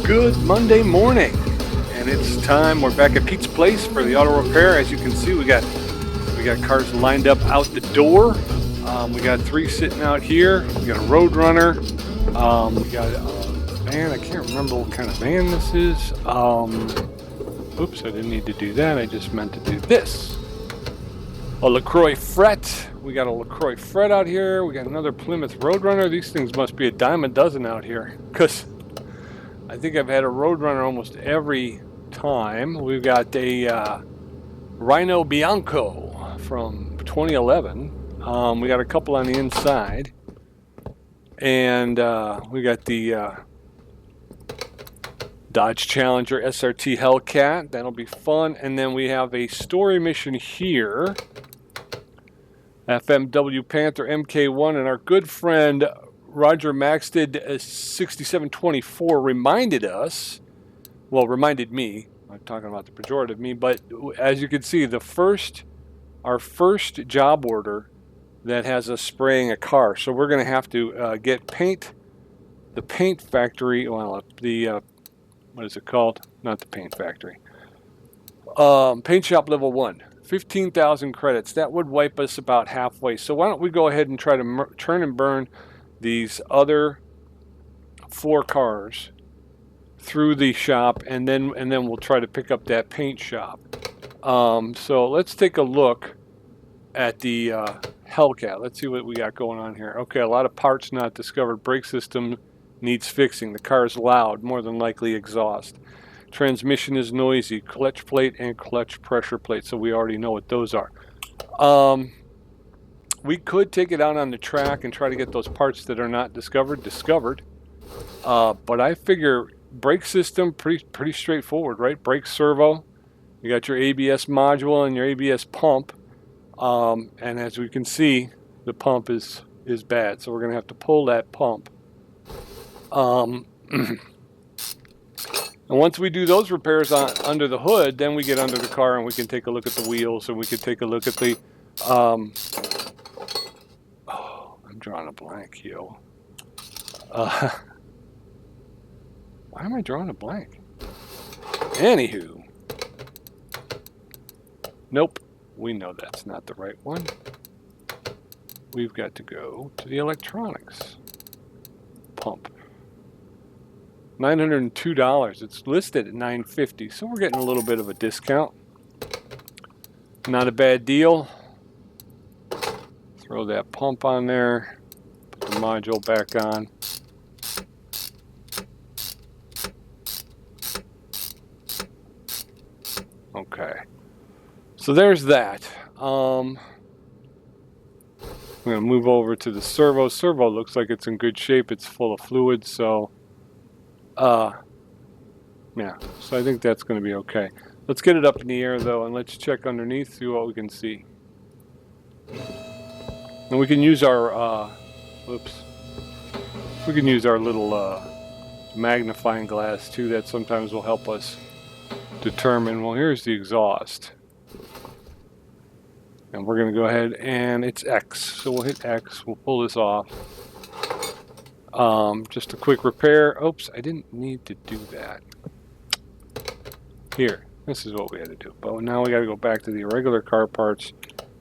Good Monday morning, and it's time. We're back at Pete's Place for the auto repair. As you can see, we got cars lined up out the door. We got 3 sitting out here. We got a Roadrunner. We got a van. I can't remember what kind of van this is. Oops, I didn't need to do that. I just meant to do this. A LaCroix Fret. We got a LaCroix Fret out here. We got another Plymouth Roadrunner. These things must be a dime a dozen out here, because I think I've had a Roadrunner almost every time. We've got a Rhino Bianco from 2011. We got a couple on the inside. And we got the Dodge Challenger SRT Hellcat. That'll be fun. And then we have a story mission here. FMW Panther MK1, and our good friend Roger Maxted 6724 reminded me, I'm talking about the pejorative me, but as you can see, our first job order that has us spraying a car. So we're going to have to get the paint factory, what is it called? Not the paint factory. Paint shop level 1. 15,000 credits. That would wipe us about halfway. So why don't we go ahead and try to turn and burn these other 4 cars through the shop, and then we'll try to pick up that paint shop. So let's take a look at the Hellcat. Let's see what we got going on here. Okay, a lot of parts not discovered. Brake system needs fixing. The car is loud, more than likely exhaust. Transmission is noisy. Clutch plate and clutch pressure plate. So we already know what those are. We could take it out on the track and try to get those parts that are not discovered. But I figure brake system, pretty straightforward, right? Brake servo. You got your ABS module and your ABS pump. And as we can see, the pump is bad. So we're going to have to pull that pump. And once we do those repairs under the hood, then we get under the car and we can take a look at the wheels, and we can take a look at the... I'm drawing a blank, yo. Why am I drawing a blank? Anywho. Nope. We know that's not the right one. We've got to go to the electronics. Pump. $902. It's listed at $950, so we're getting a little bit of a discount. Not a bad deal. Throw that pump on there. Put the module back on. Okay. So there's that. I'm going to move over to the servo. Servo looks like it's in good shape. It's full of fluid, so... yeah, so I think that's going to be okay. Let's get it up in the air, though, and let's check underneath, see what we can see. And we can use our, we can use our little magnifying glass, too. That sometimes will help us determine, well, here's the exhaust. And we're going to go ahead, and it's X. So we'll hit X. We'll pull this off. Just a quick repair. Oops, I didn't need to do that. Here, this is what we had to do. But now we got to go back to the irregular car parts.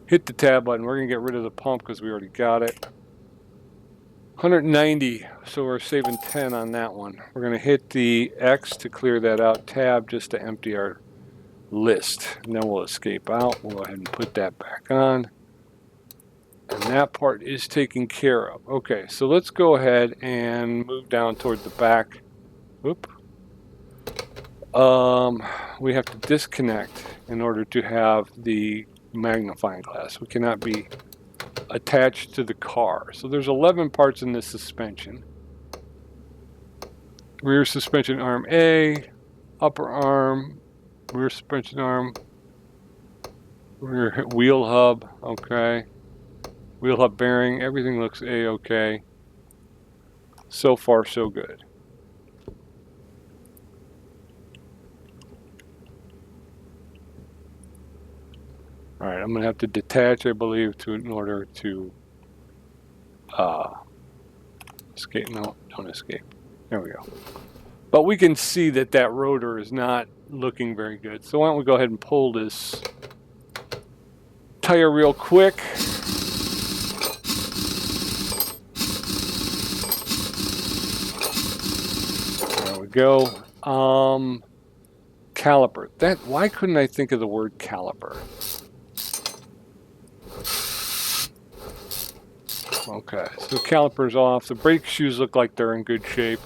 Hit the tab button. We're going to get rid of the pump because we already got it. 190, so we're saving 10 on that one. We're going to hit the X to clear that out. Tab just to empty our list. And then we'll escape out. We'll go ahead and put that back on. And that part is taken care of. Okay, so let's go ahead and move down toward the back. Whoop. We have to disconnect in order to have the magnifying glass. We cannot be attached to the car. So there's 11 parts in this suspension. Rear suspension arm A, upper arm, rear suspension arm, rear wheel hub, okay. Wheel hub bearing, everything looks A-okay. So far, so good. All right, I'm going to have to detach, I believe, in order to escape. No, don't escape. There we go. But we can see that that rotor is not looking very good. So why don't we go ahead and pull this tire real quick. There we go. Caliper. Why couldn't I think of the word caliper? Okay, so caliper's off. The brake shoes look like they're in good shape.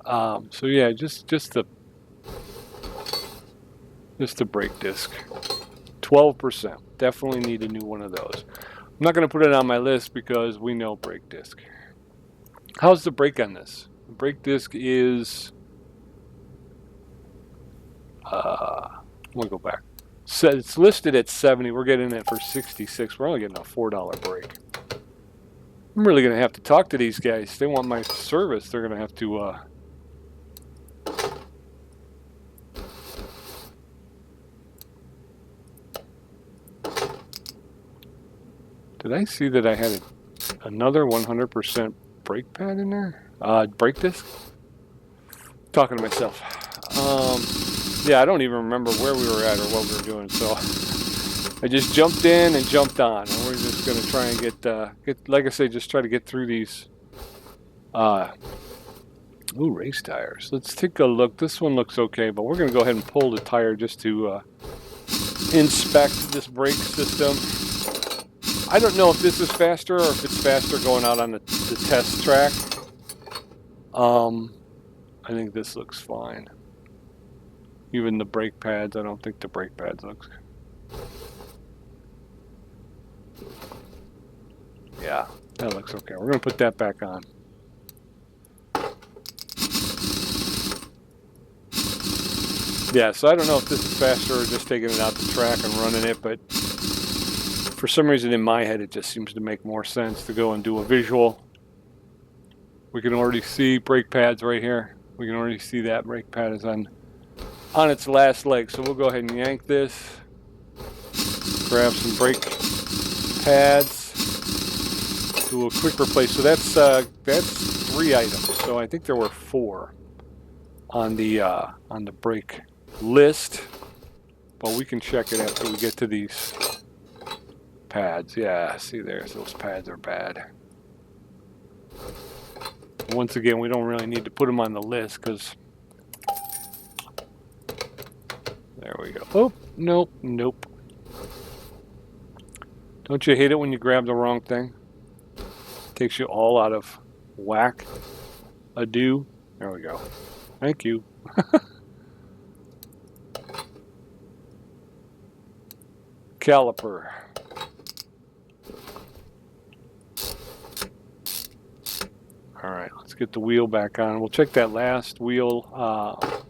So yeah, just the brake disc. 12%. Definitely need a new one of those. I'm not going to put it on my list because we know brake disc. How's the brake on this? The brake disc is... we'll go back. So it's listed at 70. We're getting it for 66. We're only getting a $4 brake. I'm really going to have to talk to these guys. If they want my service, they're going to have to... Did I see that I had another 100% brake pad in there? Brake disc? Talking to myself. Yeah, I don't even remember where we were at or what we were doing, so I just jumped in and jumped on, and we're just going to try and get, like I say, just try to get through these. Ooh, race tires. Let's take a look. This one looks okay, but we're going to go ahead and pull the tire just to inspect this brake system. I don't know if this is faster or if it's faster going out on the test track. I think this looks fine. Even the brake pads, I don't think the brake pads looks. Yeah, that looks okay. We're going to put that back on. Yeah, so I don't know if this is faster or just taking it out the track and running it, but for some reason in my head it just seems to make more sense to go and do a visual. We can already see brake pads right here. We can already see that brake pad is on its last leg. So we'll go ahead and yank this, grab some brake pads, do a quick replace. So that's 3 items. So I think there were 4 on the brake list, but we can check it after we get to these pads. Yeah, see there's those pads are bad. Once again, we don't really need to put them on the list because there we go. Oh, nope. Don't you hate it when you grab the wrong thing? Takes you all out of whack. Adieu. There we go. Thank you. Caliper. All right, let's get the wheel back on. We'll check that last wheel,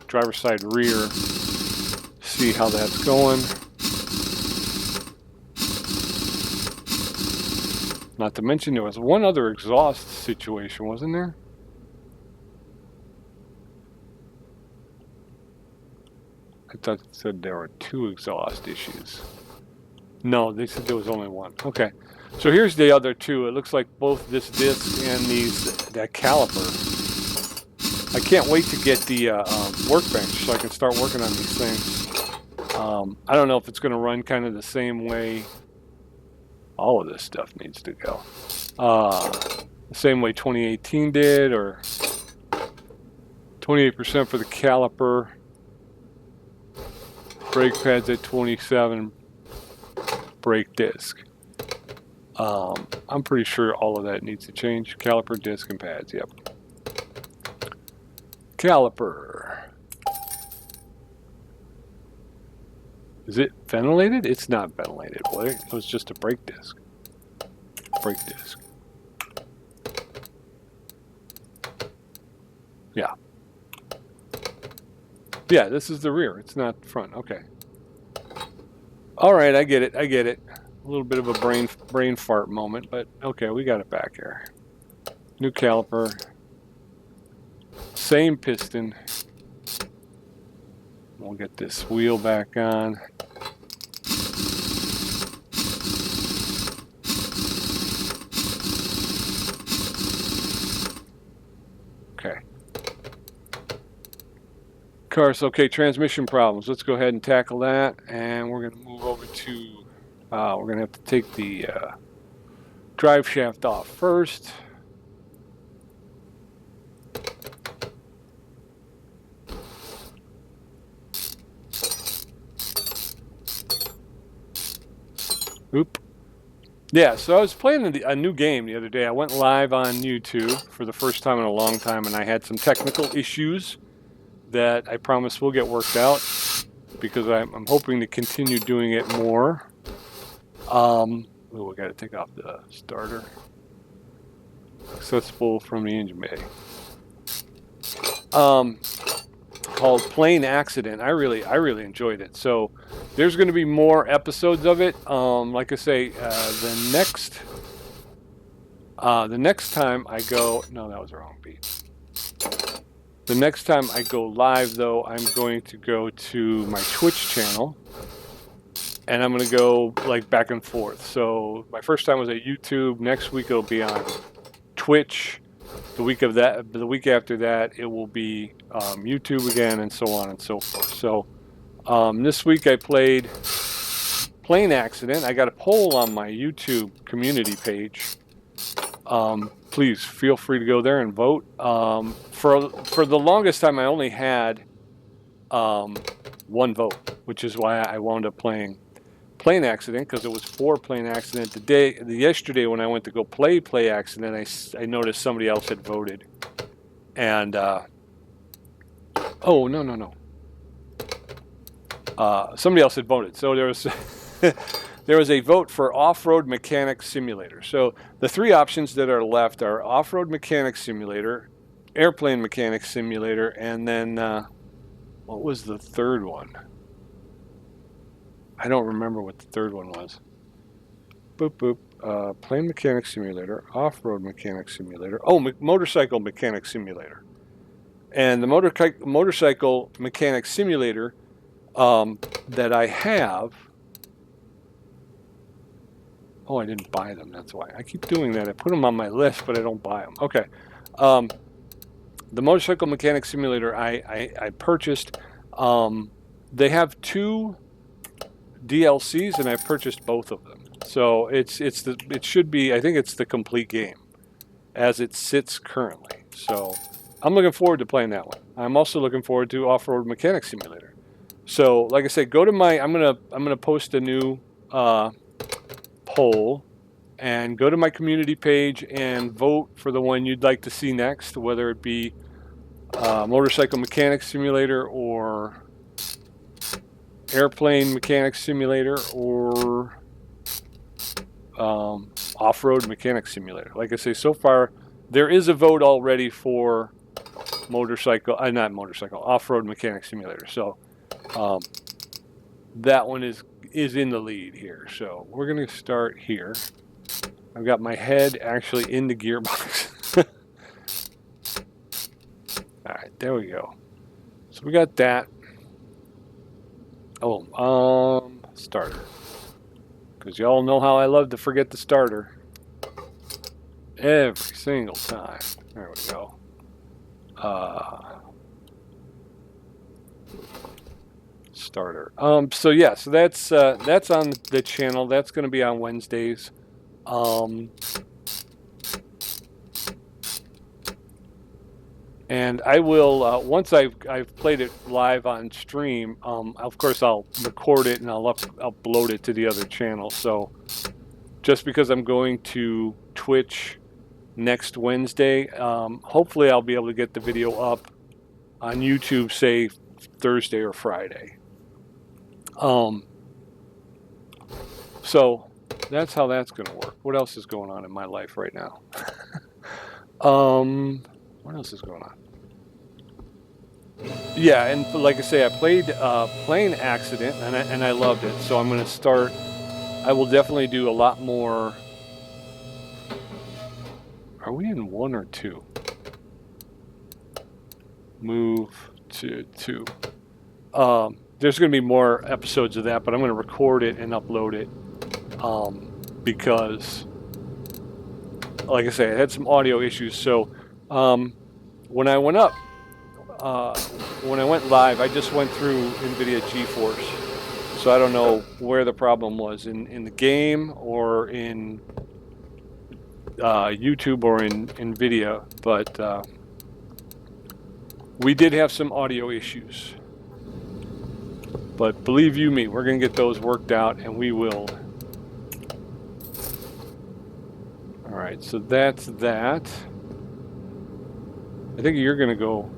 driver's side rear, see how that's going. Not to mention there was one other exhaust situation, wasn't there? I thought it said there were 2 exhaust issues. No, they said there was only 1. Okay. So here's the other 2. It looks like both this disc and that caliper. I can't wait to get the workbench so I can start working on these things. I don't know if it's going to run kind of the same way. All of this stuff needs to go. The same way 2018 did, or 28% for the caliper. Brake pads at 27. Brake disc. I'm pretty sure all of that needs to change. Caliper, disc, and pads. Yep. Caliper. Is it ventilated? It's not ventilated. What? It was just a brake disc. Brake disc. Yeah. Yeah, this is the rear. It's not the front. Okay. All right, I get it. A little bit of a brain fart moment, but okay, we got it back here. New caliper. Same piston. We'll get this wheel back on. Okay. Cars, okay, transmission problems. Let's go ahead and tackle that, and we're going to move over to, we're going to have to take the drive shaft off first. Oop. Yeah, so I was playing a new game the other day. I went live on YouTube for the first time in a long time, and I had some technical issues that I promise will get worked out because I'm hoping to continue doing it more. Oh, we got to take off the starter. Accessible from the engine bay. Called Plane Accident. I really enjoyed it. So there's going to be more episodes of it. Like I say, the next time I go, no, that was the wrong beat. The next time I go live, though, I'm going to go to my Twitch channel, and I'm going to go like back and forth. So my first time was at YouTube. Next week it'll be on Twitch. The week after that, it will be YouTube again, and so on and so forth. So this week I played Plane Accident. I got a poll on my YouTube community page. Please feel free to go there and vote. For the longest time, I only had one vote, which is why I wound up playing Plane Accident, because it was for Plane Accident. Yesterday when I went to go play Accident, I noticed somebody else had voted, and oh no, somebody else had voted. So there was there was a vote for Off-Road Mechanic Simulator. So the three options that are left are Off-Road Mechanic Simulator, Airplane Mechanic Simulator, and then what was the third one? I don't remember what the third one was. Boop, boop. Plane Mechanic Simulator, Off-Road Mechanic Simulator. Oh, Motorcycle Mechanic Simulator. And the Motorcycle Mechanic Simulator that I have... Oh, I didn't buy them. That's why. I keep doing that. I put them on my list, but I don't buy them. Okay. The Motorcycle Mechanic Simulator I purchased. They have two DLCs, and I purchased both of them. So it should be, I think it's the complete game as it sits currently. So I'm looking forward to playing that one. I'm also looking forward to Off-Road Mechanic Simulator. So like I said, go to my, I'm gonna post a new poll, and go to my community page and vote for the one you'd like to see next, whether it be Motorcycle Mechanic Simulator or Airplane Mechanic Simulator or Off-Road Mechanic Simulator. Like I say, so far there is a vote already for Off-Road Mechanic Simulator. So that one is in the lead here. So we're going to start here. I've got my head actually in the gearbox. All right, there we go. So we got that. Oh, starter. Because y'all know how I love to forget the starter. Every single time. There we go. Starter. So yeah, so that's on the channel. That's going to be on Wednesdays. And I will once I've played it live on stream. Of course, I'll record it and I'll upload it to the other channel. So just because I'm going to Twitch next Wednesday, hopefully I'll be able to get the video up on YouTube, say Thursday or Friday. So that's how that's going to work. What else is going on in my life right now? What else is going on? Yeah, and like I say, I played Plane Accident, and I loved it. So I'm going to start. I will definitely do a lot more. Are we in 1 or 2? Move to 2. There's going to be more episodes of that, but I'm going to record it and upload it because, like I say, I had some audio issues. So when I went up, when I went live, I just went through NVIDIA GeForce, so I don't know where the problem was in the game or in YouTube or in NVIDIA, but we did have some audio issues. But believe you me, we're going to get those worked out, and we will. All right, so that's that. I think you're going to go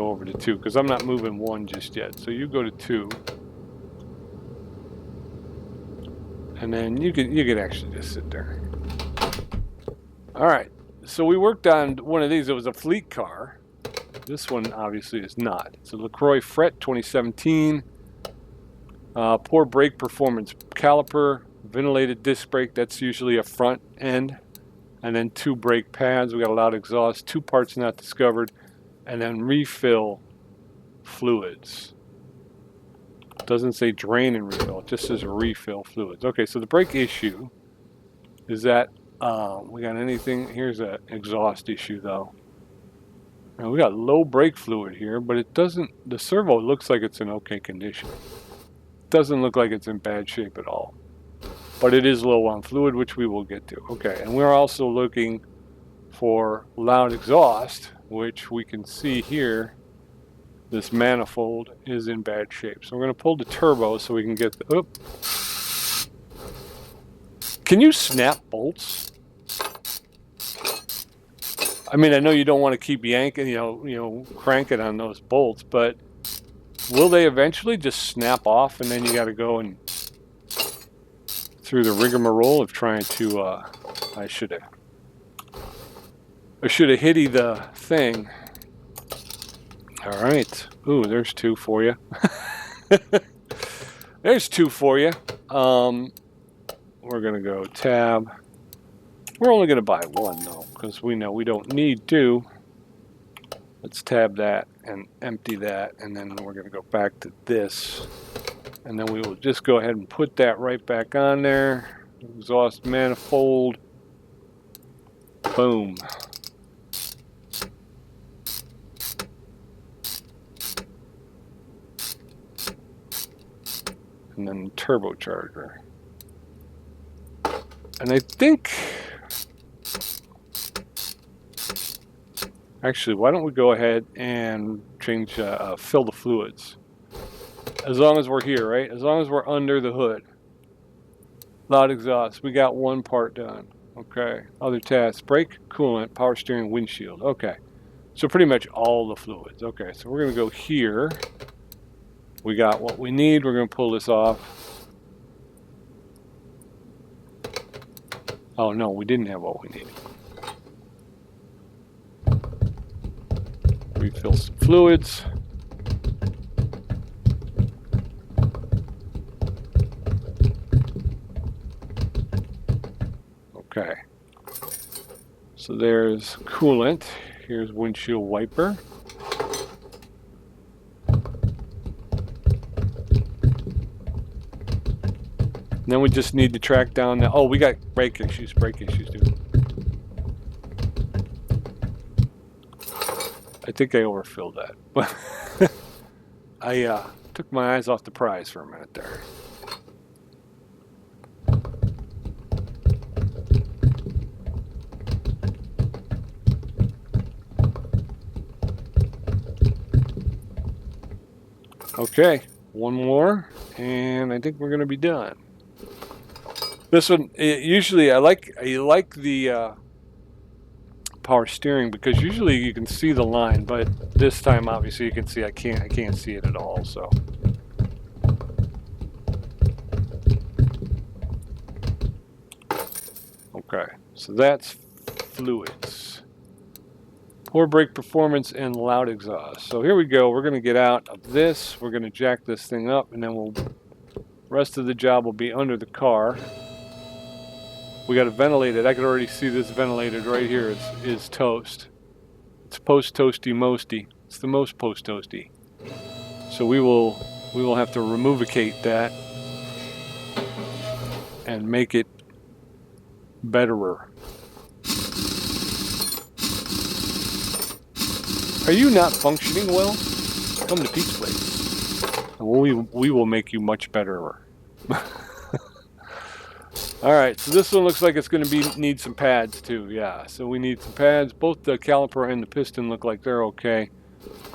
over to 2 because I'm not moving 1 just yet. So you go to 2. And then you can actually just sit there. All right. So we worked on one of these. It was a fleet car. This one obviously is not. It's a LaCroix Fret 2017. Poor brake performance. Caliper, ventilated disc brake. That's usually a front end. And then 2 brake pads. We got a loud exhaust. 2 parts not discovered. And then refill fluids. It doesn't say drain and refill. It just says refill fluids. Okay, so the brake issue is that we got anything. Here's an exhaust issue though. Now we got low brake fluid here, but it doesn't. The servo looks like it's in okay condition. It doesn't look like it's in bad shape at all. But it is low on fluid, which we will get to. Okay, and we're also looking for loud exhaust, which we can see here. This manifold is in bad shape. So we're going to pull the turbo so we can get the... Oop. Can you snap bolts? I mean, I know you don't want to keep yanking, cranking on those bolts, but will they eventually just snap off and then you got to go and through the rigmarole of trying to... I should have hitty the thing. All right. Ooh, there's 2 for you. There's 2 for you. We're going to go tab. We're only going to buy 1, though, because we know we don't need 2. Let's tab that and empty that, and then we're going to go back to this. And then we will just go ahead and put that right back on there. Exhaust manifold. Boom. And then turbocharger. And I think, actually, why don't we go ahead and change, fill the fluids. As long as we're here, right? As long as we're under the hood. Loud exhaust. We got 1 part done. Okay. Other tasks. Brake, coolant, power steering, windshield. Okay. So pretty much all the fluids. Okay. So we're going to go here. We got what we need. We're going to pull this off. Oh, no, we didn't have what we needed. Refill some fluids. Okay. So there's coolant. Here's windshield wiper. Then we just need to track down the... Oh, we got brake issues, dude. I think I overfilled that. But I took my eyes off the prize for a minute there. Okay, 1 more, and I think we're going to be done. This one, usually I like the power steering because usually you can see the line, but this time obviously you can see I can't see it at all. So okay, so that's fluids, poor brake performance, and loud exhaust. So here we go. We're going to get out of this. We're going to jack this thing up, and then rest of the job will be under the car. We got it ventilated. I could already see this ventilated right here. Is toast. It's post toasty mosty. It's the most post toasty. So we will have to removicate that and make it betterer. Are you not functioning well? Come to Pete's Place. And we will make you much better. Alright, so this one looks like it's going to need some pads too. Yeah, so we need some pads. Both the caliper and the piston look like they're okay.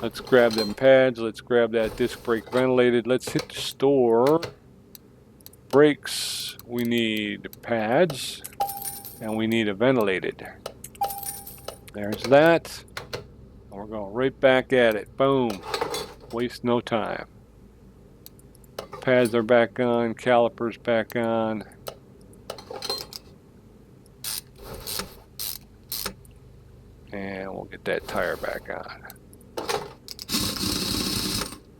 Let's grab them pads. Let's grab that disc brake ventilated. Let's hit the store. Brakes. We need pads. And we need a ventilated. There's that. And we're going right back at it. Boom. Waste no time. Pads are back on. Calipers back on. And we'll get that tire back on.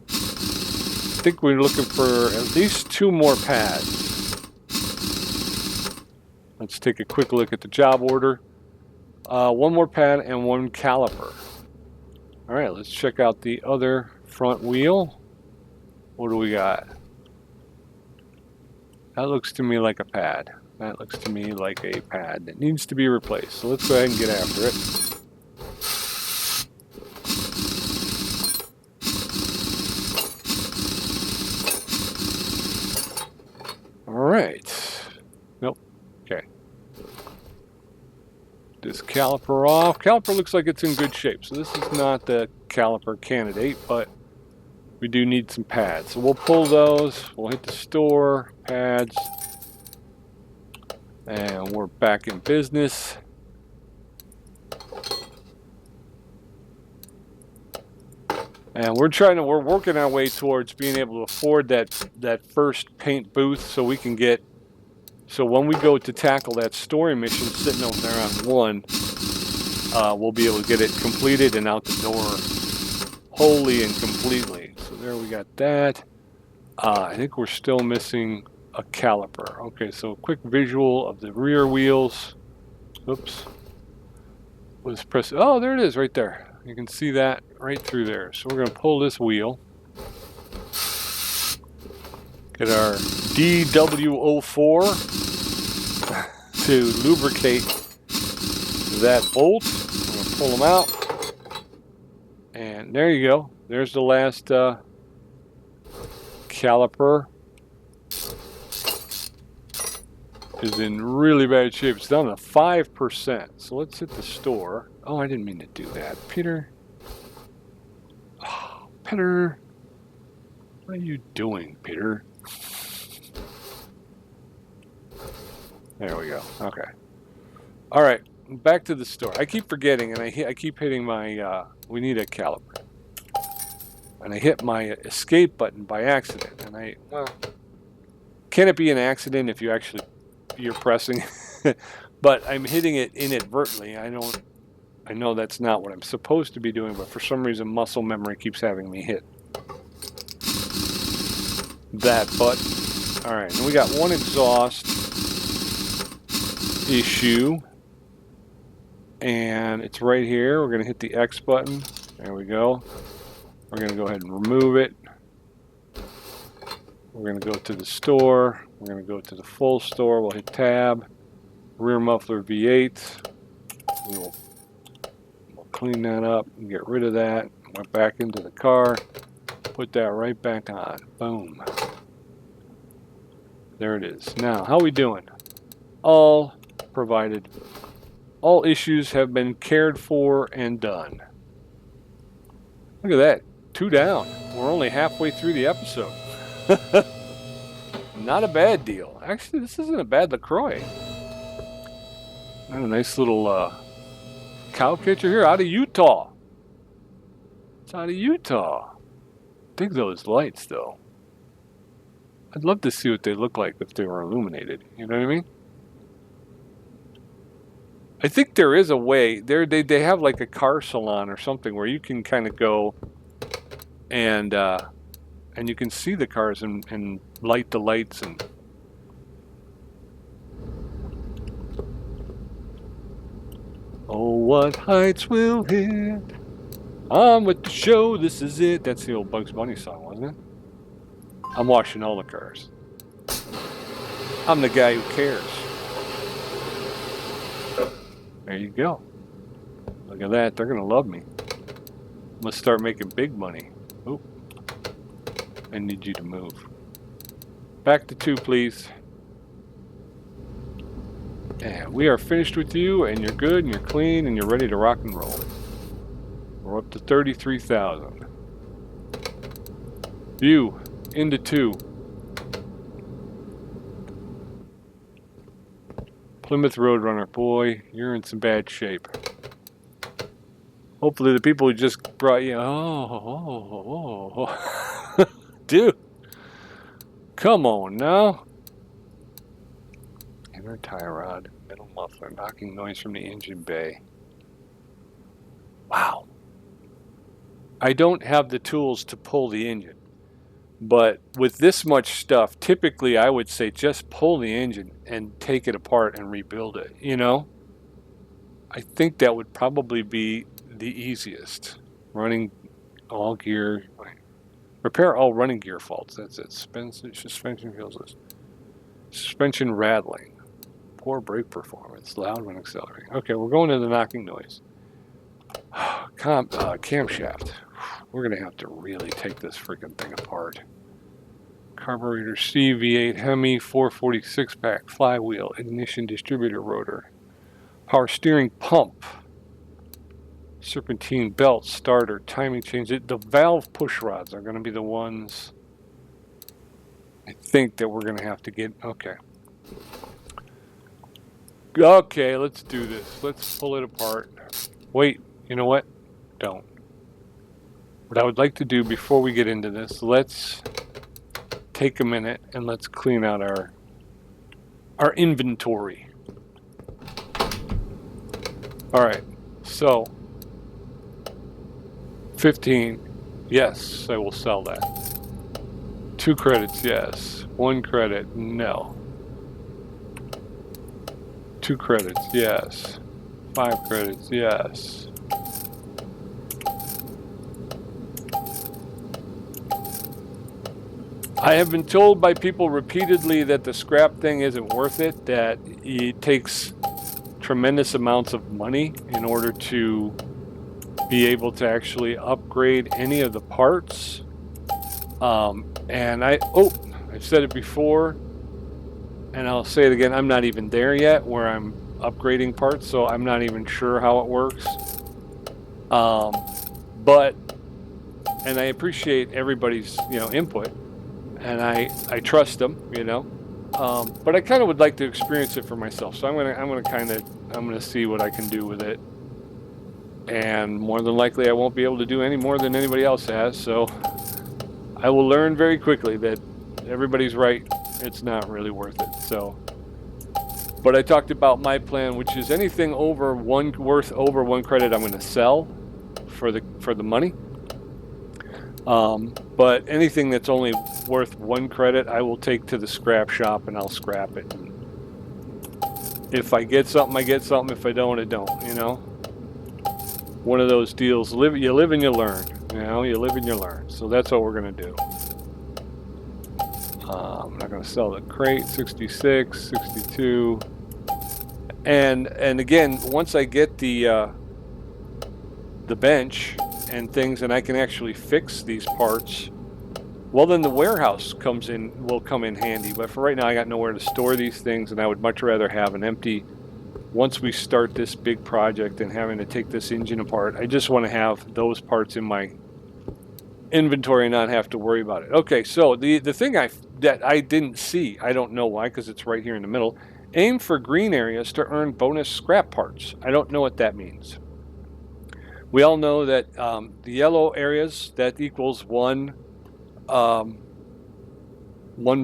I think we're looking for at least 2 more pads. Let's take a quick look at the job order. 1 more pad and 1 caliper. Alright, let's check out the other front wheel. What do we got? That looks to me like a pad. That looks to me like a pad that needs to be replaced. So let's go ahead and get after it. Alright. Nope. Okay. This caliper off. Caliper looks like it's in good shape. So this is not the caliper candidate, but we do need some pads. So we'll pull those. We'll hit the store. Pads. And we're back in business. And we're working our way towards being able to afford that first paint booth so we can get, so when we go to tackle that story mission sitting over there on 1, we'll be able to get it completed and out the door wholly and completely. So there we got that. I think we're still missing a caliper. Okay, so a quick visual of the rear wheels. Oops. Let's press, oh, there it is right there. You can see that right through there. So we're going to pull this wheel. Get our DW04 to lubricate that bolt. We're going to pull them out. And there you go. There's the last caliper. Is in really bad shape. It's down to 5%. So let's hit the store. Oh, I didn't mean to do that. Peter. Oh, Peter. What are you doing, Peter? There we go. Okay. All right. Back to the store. I keep forgetting, and I keep hitting my, we need a caliper. And I hit my escape button by accident. And well, can it be an accident if you're pressing? But I'm hitting it inadvertently. I know that's not what I'm supposed to be doing, but for some reason muscle memory keeps having me hit that button. Alright, and we got 1 exhaust issue, and it's right here. We're going to hit the X button. There we go. We're going to go ahead and remove it. We're going to go to the store. We're going to go to the full store. We'll hit tab. Rear muffler V8. We'll clean that up and get rid of that. Went back into the car. Put that right back on. Boom. There it is. Now, how are we doing? All provided. All issues have been cared for and done. Look at that. 2 down. We're only halfway through the episode. Not a bad deal. Actually, this isn't a bad LaCroix. Got a nice little cow catcher here out of Utah. It's out of Utah. Dig those lights, though. I'd love to see what they look like if they were illuminated. You know what I mean? I think there is a way. They have like a car salon or something where you can kind of go and you can see the cars and light the lights and. Oh, what heights will hit? I'm with the show, this is it. That's the old Bugs Bunny song, wasn't it? I'm washing all the cars. I'm the guy who cares. There you go. Look at that, they're going to love me. I'm going to start making big money. Oh, I need you to move. Back to 2, please. And we are finished with you, and you're good, and you're clean, and you're ready to rock and roll. We're up to 33,000. You, into 2. Plymouth Roadrunner, boy, you're in some bad shape. Hopefully the people who just brought you... Oh. Dude. Come on now. Inner tie rod, middle muffler, knocking noise from the engine bay. Wow. I don't have the tools to pull the engine. But with this much stuff, typically I would say just pull the engine and take it apart and rebuild it, you know? I think that would probably be the easiest. Running all gear, repair all running gear faults. That's it. Suspension fuseless. Suspension rattling. Poor brake performance. Loud when accelerating. Okay, we're going to the knocking noise. Camshaft. We're going to have to really take this freaking thing apart. Carburetor C, V8 Hemi, 446 pack, flywheel, ignition distributor rotor. Power steering pump. Serpentine belt, starter, timing change. The valve push rods are going to be the ones I think that we're going to have to get. Okay. Okay, let's do this. Let's pull it apart. Wait, you know what? Don't. What I would like to do before we get into this, let's take a minute and let's clean out our inventory. All right, so 15, yes, I will sell that. 2 credits, yes. 1 credit, no. 2 credits, yes. 5 credits, yes. I have been told by people repeatedly that the scrap thing isn't worth it, that it takes tremendous amounts of money in order to be able to actually upgrade any of the parts. And I've said it before, and I'll say it again, I'm not even there yet where I'm upgrading parts, so I'm not even sure how it works. And I appreciate everybody's, input, and I trust them, but I kind of would like to experience it for myself. So I'm gonna see what I can do with it. And more than likely I won't be able to do any more than anybody else has, so I will learn very quickly that everybody's right. It's not really worth it. So, but I talked about my plan, which is anything over one credit I'm going to sell for the money. But anything that's only worth 1 credit, I will take to the scrap shop and I'll scrap it. If I get something, I get something. If I don't, I don't. One of those deals. You live and you learn. You live and you learn. So that's what we're gonna do. I'm not gonna sell the crate. 66, 62, and again, once I get the bench and things, and I can actually fix these parts, well, then the warehouse will come in handy. But for right now, I got nowhere to store these things, and I would much rather have an empty. Once we start this big project and having to take this engine apart, I just want to have those parts in my inventory and not have to worry about it. Okay, so the thing that I didn't see, I don't know why, because it's right here in the middle. Aim for green areas to earn bonus scrap parts. I don't know what that means. We all know that the yellow areas, that equals 1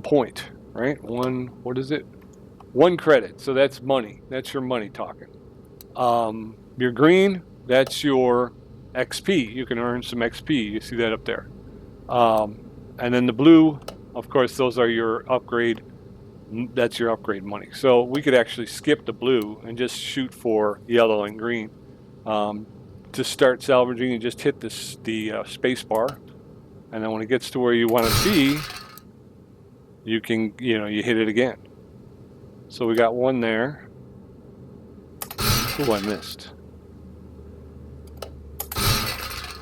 point, right? What is it? 1 credit. So that's money. That's your money talking. Your green, that's your XP. You can earn some XP. You see that up there. And then the blue, of course, those are your upgrade. That's your upgrade money. So we could actually skip the blue and just shoot for yellow and green. To start salvaging, you just hit the space bar. And then when it gets to where you want to be, you can, you hit it again. So we got 1 there. Oh, I missed.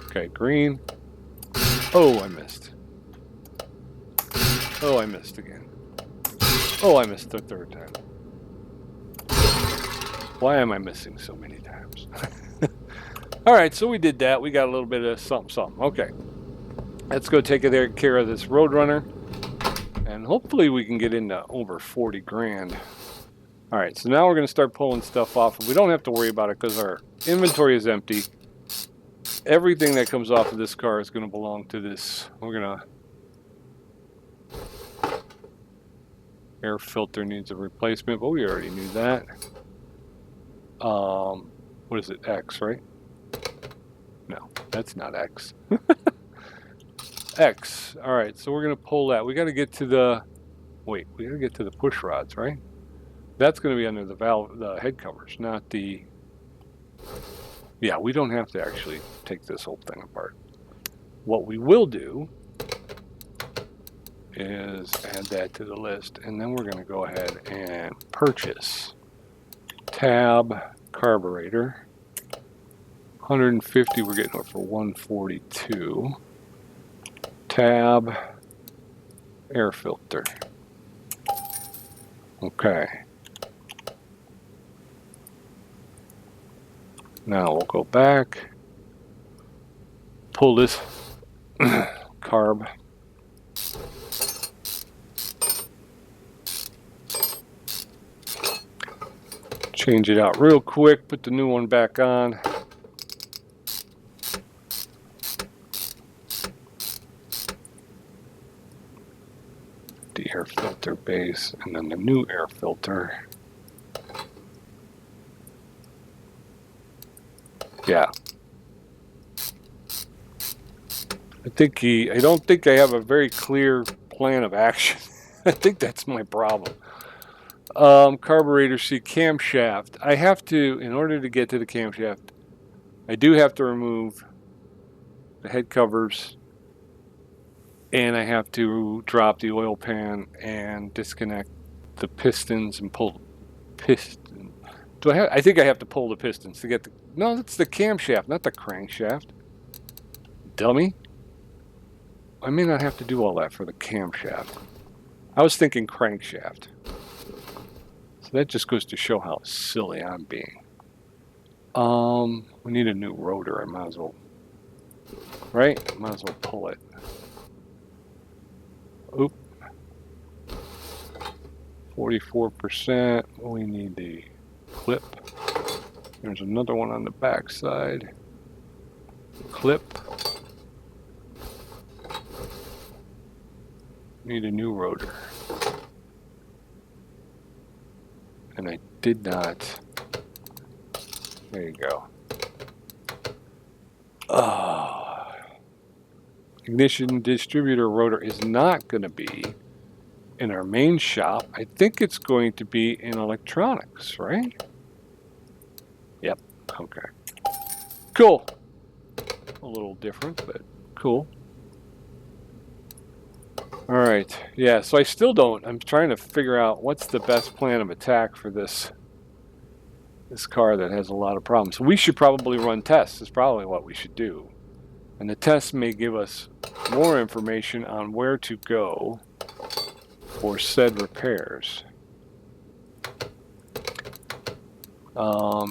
Okay, green. Oh, I missed. Oh, I missed again. Oh, I missed the third time. Why am I missing so many times? All right, so we did that. We got a little bit of something. Okay. Let's go take care of this Roadrunner. And hopefully we can get into over 40 grand. All right, so now we're going to start pulling stuff off. We don't have to worry about it because our inventory is empty. Everything that comes off of this car is going to belong to this. We're going to... Air filter needs a replacement, but we already knew that. What is it? X, right? No, that's not X. X. All right, so we're going to pull that. We got to get to the... Wait, we got to get to the push rods, right? That's going to be under the valve, the head covers, not the... Yeah, we don't have to actually take this whole thing apart. What we will do is add that to the list, and then we're going to go ahead and purchase. Tab, carburetor. 150, we're getting it for 142. Tab, air filter. Okay. Now we'll go back, pull this carb. Change it out real quick, put the new one back on. The air filter base, and then the new air filter. Yeah. I don't think I have a very clear plan of action. I think that's my problem. Carburetor seat, camshaft. I have to, in order to get to the camshaft, I do have to remove the head covers, and I have to drop the oil pan and disconnect the pistons and pull piston. I think I have to pull the pistons to get the... No, that's the camshaft, not the crankshaft. Dummy. I may not have to do all that for the camshaft. I was thinking crankshaft. So that just goes to show how silly I'm being. We need a new rotor. I might as well... Right? I might as well pull it. Oop. 44%. We need the clip. There's another one on the back side. Clip. Need a new rotor. And I did not. There you go. Ignition distributor rotor is not going to be in our main shop. I think it's going to be in electronics, right? Yep. Okay. Cool. A little different, but cool. All right. Yeah, so I still don't... I'm trying to figure out what's the best plan of attack for this car that has a lot of problems. We should probably run tests. Is probably what we should do. And the tests may give us more information on where to go for said repairs.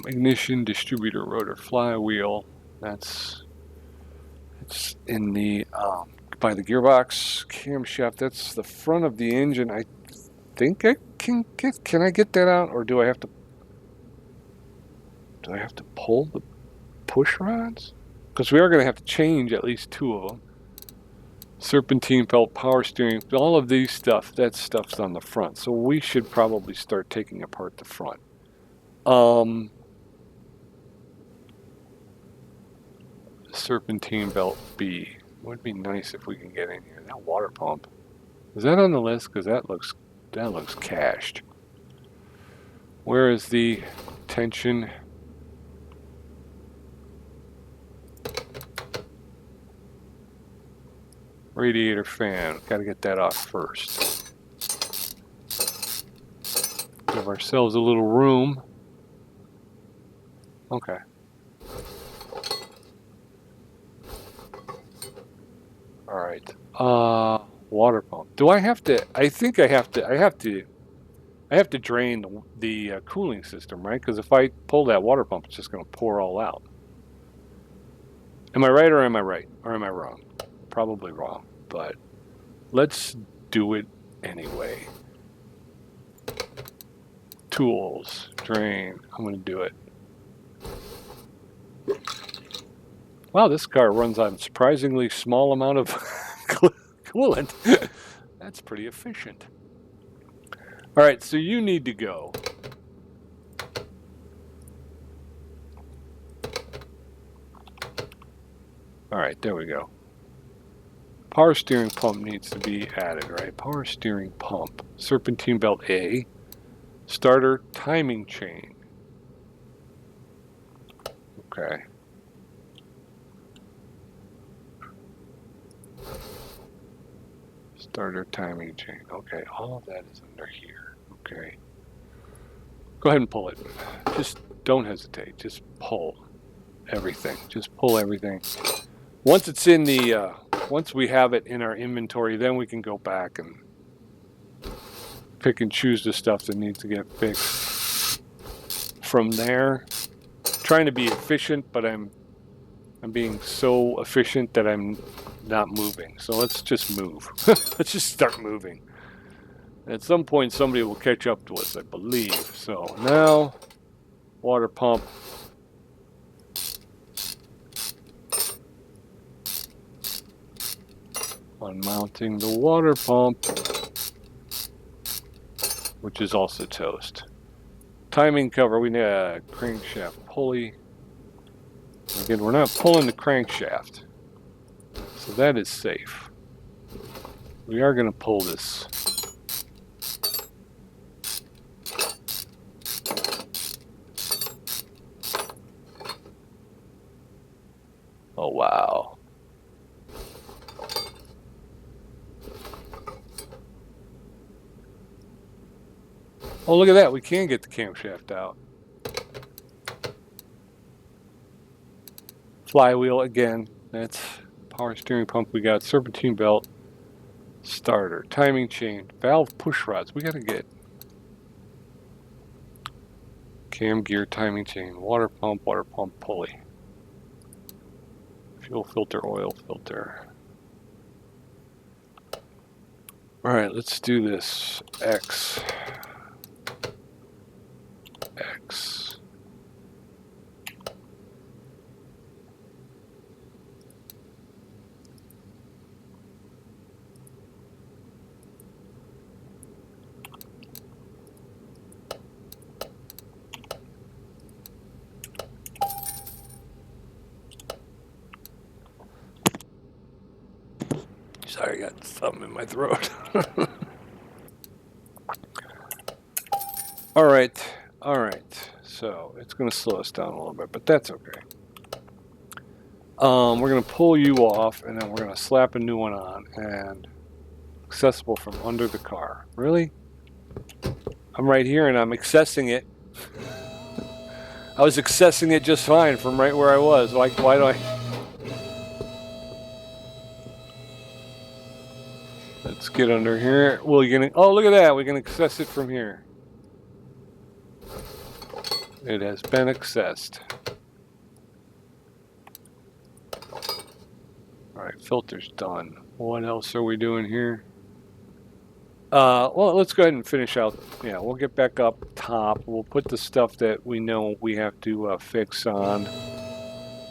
Ignition, distributor, rotor, flywheel. It's in the by the gearbox, camshaft. That's the front of the engine. I think I can get. Can I get that out, or do I have to? Do I have to pull the push rods? Because we are going to have to change at least 2 of them. Serpentine belt, power steering, all of these stuff, that stuff's on the front. So we should probably start taking apart the front. Serpentine belt B. Would be nice if we can get in here. That water pump. Is that on the list? Because that looks cached. Where is the tension? Radiator fan. Got to get that off first. Give ourselves a little room. Okay. All right. Water pump. Do I have to? I think I have to. I have to drain the cooling system, right? Because if I pull that water pump, it's just going to pour all out. Am I right or am I right? Or am I wrong? Probably wrong, but let's do it anyway. Tools, drain. I'm going to do it. Wow, this car runs on a surprisingly small amount of coolant. That's pretty efficient. All right, so you need to go. All right, there we go. Power steering pump needs to be added, right? Power steering pump. Serpentine belt A. Starter timing chain. Okay. Starter timing chain. Okay, all of that is under here. Okay. Go ahead and pull it. Just don't hesitate. Just pull everything. Just pull everything. Once it's in the, once we have it in our inventory, then we can go back and pick and choose the stuff that needs to get fixed. From there, trying to be efficient, but I'm being so efficient that I'm not moving. So let's just move. Let's just start moving. At some point, somebody will catch up to us, I believe. So now, water pump. Unmounting the water pump, which is also toast. Timing cover, we need a crankshaft pulley. Again, we're not pulling the crankshaft, so that is safe. We are going to pull this. Oh, wow. Oh, look at that. We can get the camshaft out. Flywheel again. That's power steering pump. We got serpentine belt. Starter. Timing chain. Valve push rods. We got to get cam gear timing chain. Water pump pulley. Fuel filter, oil filter. All right, let's do this. X. Sorry, I got something in my throat. All right. So it's going to slow us down a little bit, but that's okay. We're going to pull you off, and then we're going to slap a new one on, and accessible from under the car. Really? I'm right here, and I'm accessing it. I was accessing it just fine from right where I was. Why do I... Let's get under here. Well, you're gonna... Oh, look at that. We can access it from here. It has been accessed. All right, filter's done. What else are we doing here? Well, let's go ahead and finish out. Yeah, we'll get back up top. We'll put the stuff that we know we have to fix on.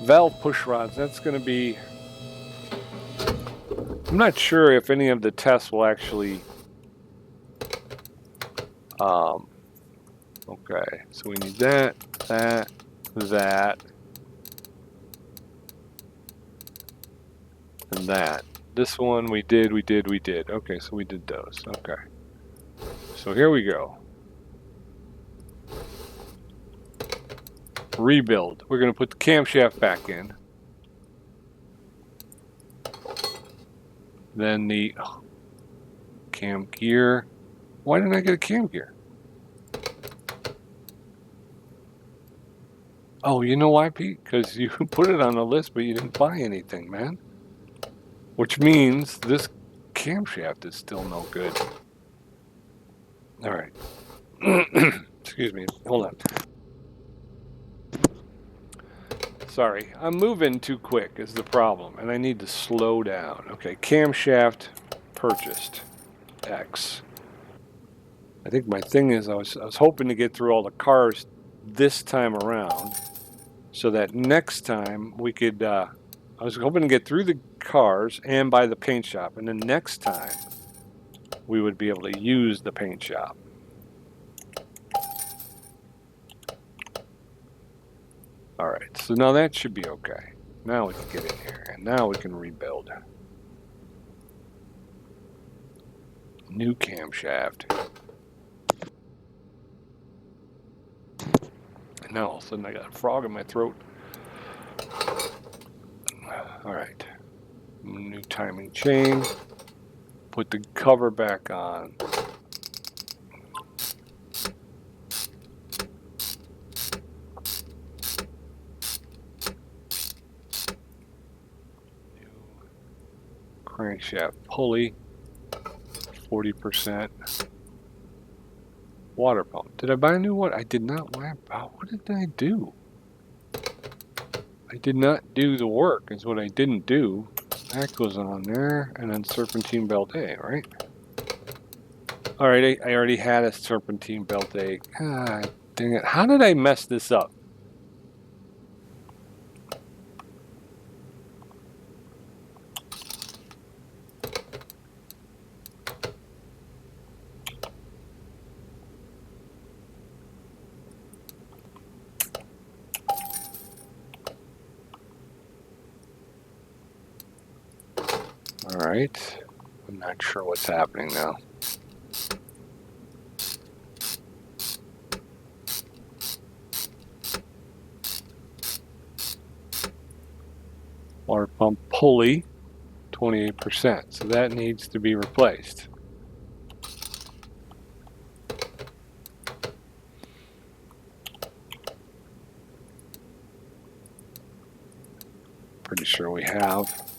Valve push rods. That's going to be... I'm not sure if any of the tests will actually... Okay, so we need that, and that. This one we did. Okay, so we did those. Okay. So here we go. Rebuild. We're going to put the camshaft back in. Then the cam gear. Why didn't I get a cam gear? Oh, you know why, Pete? Because you put it on the list, but you didn't buy anything, man. which means this camshaft is still no good. All right. Excuse me. Hold on. Sorry, I'm moving too quick is the problem, and I need to slow down. Okay, camshaft purchased. X. I think my thing is I was hoping to get through all the cars this time around, so that next time we could. I was hoping to get through the cars and buy the paint shop, and then next time we would be able to use the paint shop. All right, so now that should be okay. Now we can get in here, and now we can rebuild. New camshaft. And now all of a sudden I got a frog in my throat. All right. New timing chain. Put the cover back on. New crankshaft pulley. 40%. Water pump. Did I buy a new one? I did not. What did I do? I did not do the work is what I didn't do. That goes on there. And then serpentine belt A, right? All right, I already had a serpentine belt A. God dang it. How did I mess this up? All right. I'm not sure what's happening now. Water pump pulley, 28%. So that needs to be replaced. Pretty sure we have.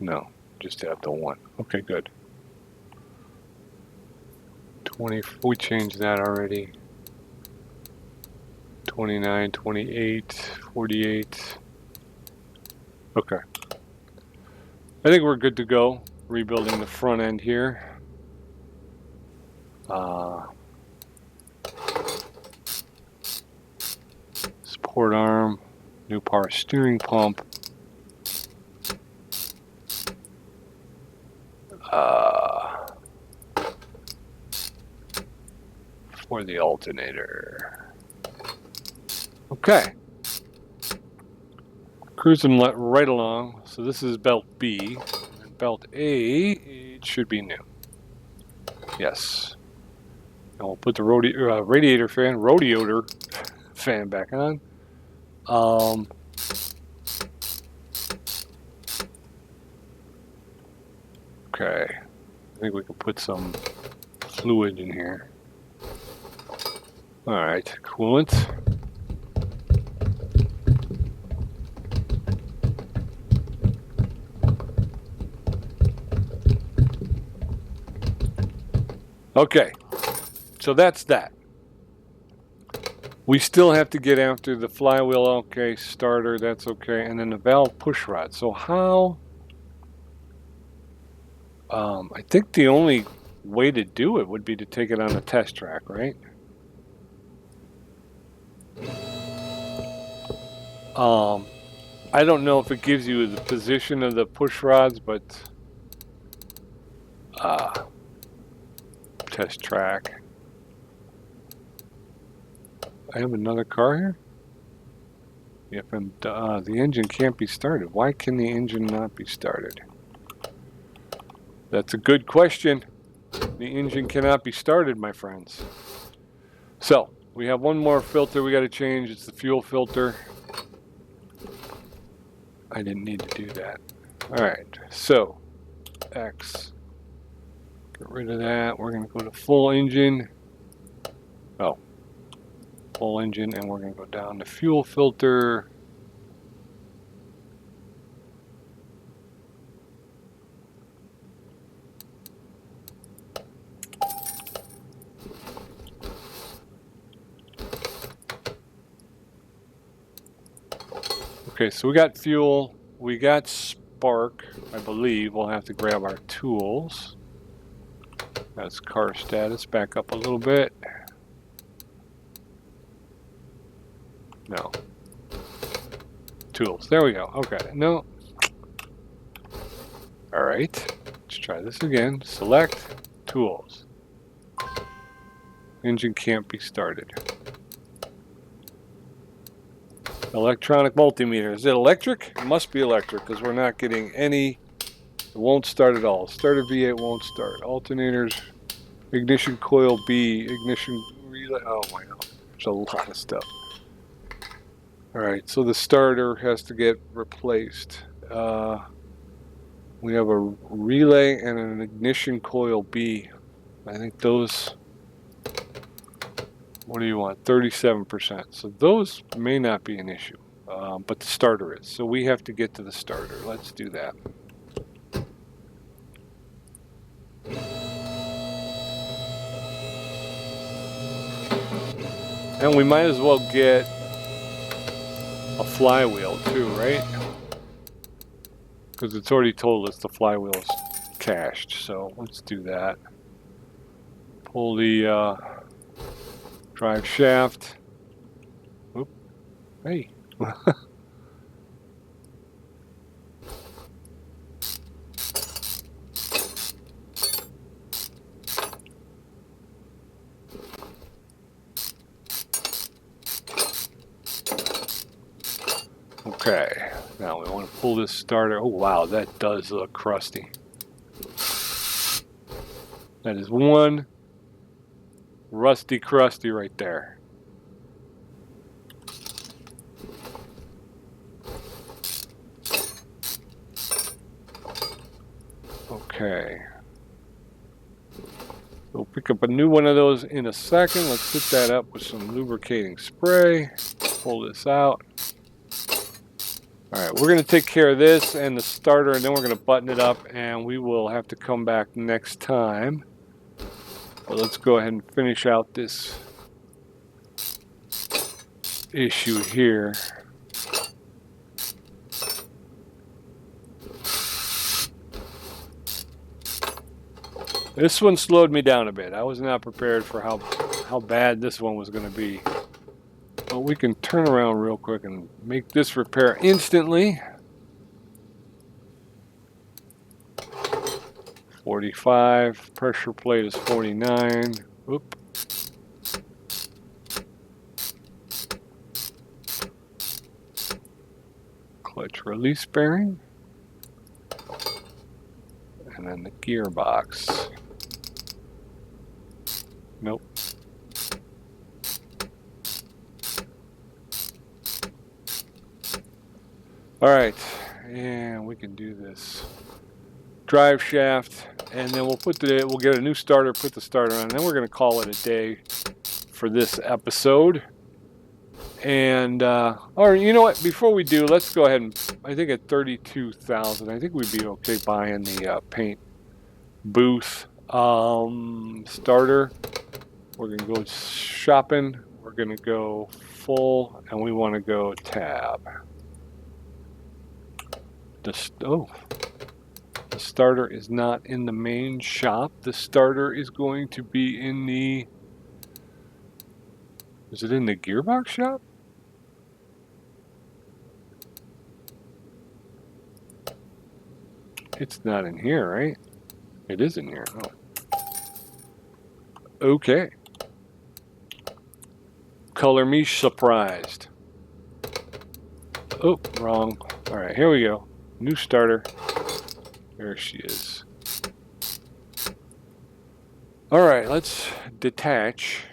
No, just have the one. Okay, good. 20, we changed that already. 29, 28, 48. Okay. I think we're good to go. Rebuilding the front end here. Support arm, new power steering pump. For the alternator. Okay. Cruising right along. So this is belt B. And belt A, it should be new. Yes. And we'll put the radiator fan back on. Okay. I think we can put some fluid in here. All right, coolant. Okay, so that's that. We still have to get after the flywheel, okay, starter, that's okay, and then the valve push rod. So how, I think the only way to do it would be to take it on a test track, right? I don't know if it gives you the position of the push rods, but test track. I have another car here? Yep, and the engine can't be started. Why can the engine not be started? That's a good question. The engine cannot be started, my friends. So, we have one more filter we got to change. It's the fuel filter. I didn't need to do that. All right, so X. Get rid of that. We're going to go to full engine. Oh, full engine, and we're going to go down to fuel filter. Okay, so we got fuel. We got spark. I believe we'll have to grab our tools. That's car status. Back up a little bit. No. Tools. There we go. Okay. No. All right. Let's try this again. Select tools. Engine can't be started. Electronic multimeter. Is it electric? It must be electric because we're not getting any. It won't start at all. Starter V8 won't start. Alternators. Ignition coil B. Ignition relay. Oh my god. There's a lot of stuff. Alright, so the starter has to get replaced. We have a relay and an ignition coil B. I think those... What do you want? 37%. So those may not be an issue. But the starter is. So we have to get to the starter. Let's do that. And we might as well get a flywheel too, right? Because it's already told us the flywheel's cached. So let's do that. Pull the drive shaft. Oop. Hey. Okay, now we want to pull this starter. Oh wow, that does look crusty. That is one rusty crusty right there. Okay. We'll pick up a new one of those in a second. Let's fit that up with some lubricating spray. Pull this out. Alright, we're going to take care of this and the starter, and then we're going to button it up, and we will have to come back next time. But let's go ahead and finish out this issue here. This one slowed me down a bit. I was not prepared for how bad this one was going to be. But we can turn around real quick and make this repair instantly. 45. Pressure plate is 49. Oop. Clutch release bearing. And then the gearbox. Nope. Alright, and we can do this. Drive shaft, and then we'll get a new starter, put the starter on, and then we're going to call it a day for this episode. And, or you know what, before we do, let's go ahead and, I think at 32,000, I think we'd be okay buying the paint booth starter. We're going to go shopping, we're going to go full, and we want to go tab. The starter is not in the main shop. The starter is going to be in the... Is it in the gearbox shop? It's not in here, right? It is in here. Oh. Okay. Color me surprised. Oh, wrong. All right, here we go. New starter. There she is. All right, let's detach.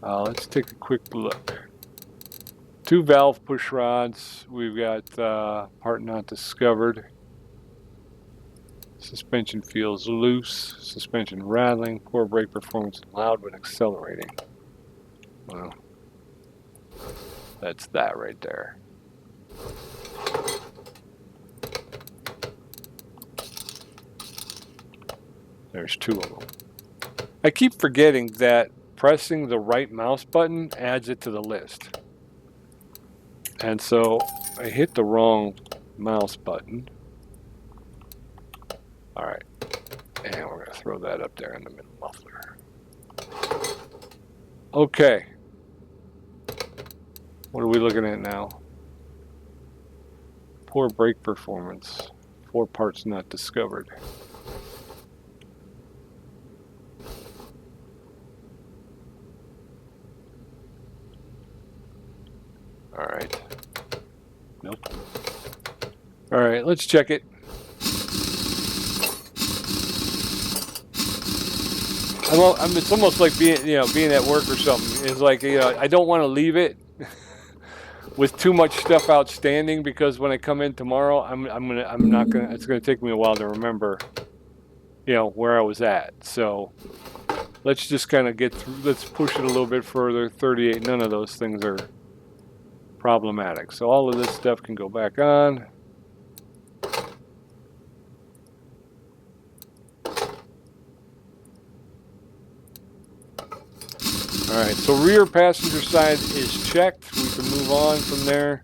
Let's take a quick look. 2 valve push rods. We've got part not discovered. Suspension feels loose. Suspension rattling. Poor brake performance and loud when accelerating. Well, that's that right there. There's 2 of them. I keep forgetting that pressing the right mouse button adds it to the list. And so I hit the wrong mouse button. All right, and we're going to throw that up there in the middle muffler. Okay. What are we looking at now? Poor brake performance. 4 parts not discovered. All right. Nope. All right, let's check it. It's almost like being at work or something. It's like, I don't want to leave it with too much stuff outstanding, because when I come in tomorrow, it's gonna take me a while to remember, where I was at. So let's just kind of get through. Let's push it a little bit further. 38. None of those things are problematic. So all of this stuff can go back on. All right, so rear passenger side is checked. We can move on from there.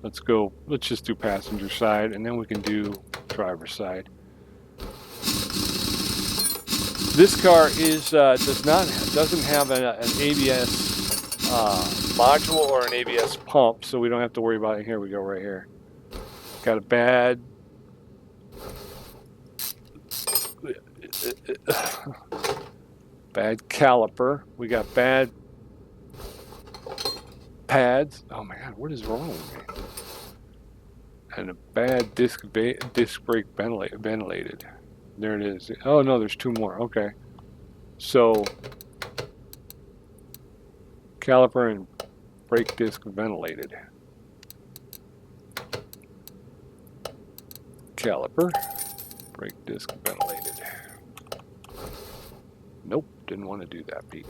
Let's go. Let's just do passenger side, and then we can do driver's side. This car doesn't have an ABS module or an ABS pump, so we don't have to worry about it. Here we go, right here. Got a bad caliper. We got bad pads. Oh my God, what is wrong with me? And a bad disc brake ventilated. There it is. Oh no, there's 2 more. Okay. So caliper and brake disc ventilated. Caliper, brake disc ventilated. Nope, didn't want to do that, Pete.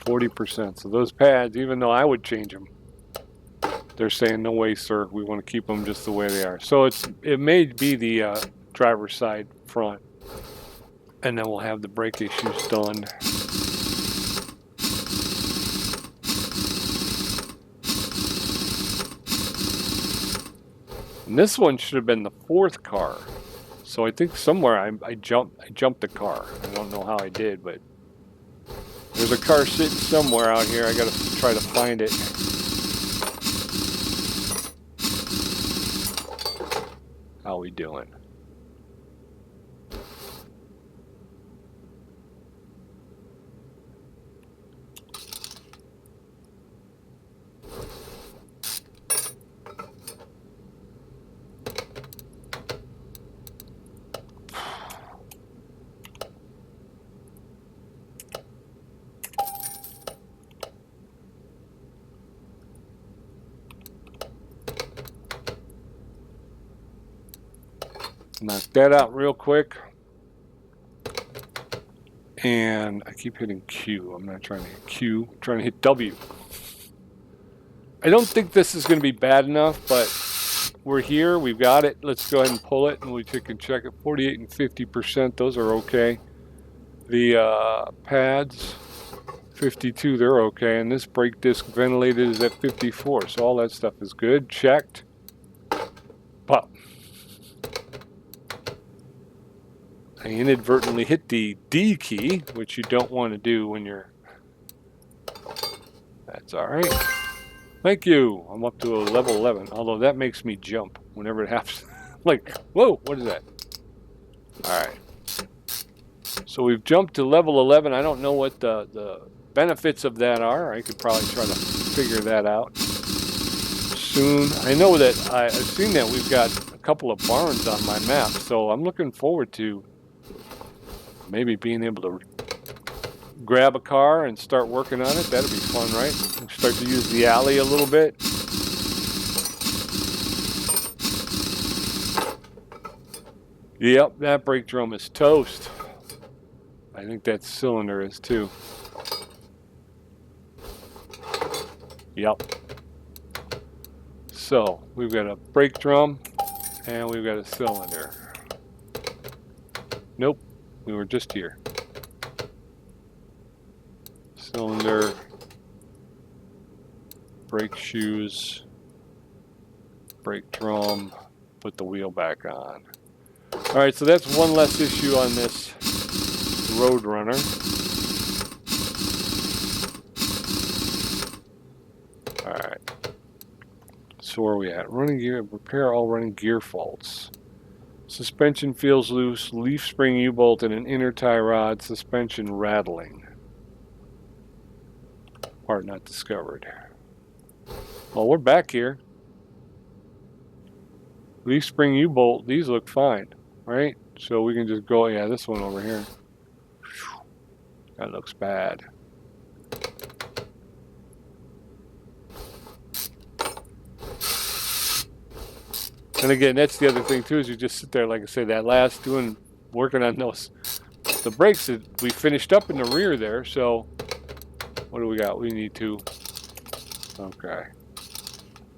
%. So those pads, even though I would change them, they're saying no way, sir. We want to keep them just the way they are. So it may be the driver's side front, and then we'll have the brake issues done. And this one should have been the 4th car. So I think somewhere I jumped the car. I don't know how I did, but there's a car sitting somewhere out here. I got to try to find it. How we doing? Knock that out real quick. And I keep hitting Q. I'm not trying to hit Q. I'm trying to hit W. I don't think this is going to be bad enough, but we're here. We've got it. Let's go ahead and pull it, and we can check it. 48 and 50%. Those are okay. The pads, 52. They're okay. And this brake disc ventilated is at 54. So all that stuff is good. Checked. Pop. I inadvertently hit the D key, which you don't want to do when you're... That's all right. Thank you. I'm up to a level 11, although that makes me jump whenever it happens. Like, whoa, what is that? All right. So we've jumped to level 11. I don't know what the benefits of that are. I could probably try to figure that out soon. I know that I've seen that we've got a couple of barns on my map, so I'm looking forward to maybe being able to grab a car and start working on it. That'd be fun, right? Start to use the alley a little bit. Yep, that brake drum is toast. I think that cylinder is too. Yep. So we've got a brake drum. And we've got a cylinder. Nope, we were just here. Cylinder, brake shoes, brake drum, put the wheel back on. All right, so that's one less issue on this Roadrunner. All right. So where are we at? Running gear, repair all running gear faults. Suspension feels loose, leaf spring U-bolt and an inner tie rod, suspension rattling. Part not discovered. Well, we're back here. Leaf spring U-bolt, these look fine, right? So we can just go, yeah, this one over here. That looks bad. And again, that's the other thing too, is you just sit there, like I say, that last working on those, the brakes that we finished up in the rear there. So what do we got? We need 2. Okay.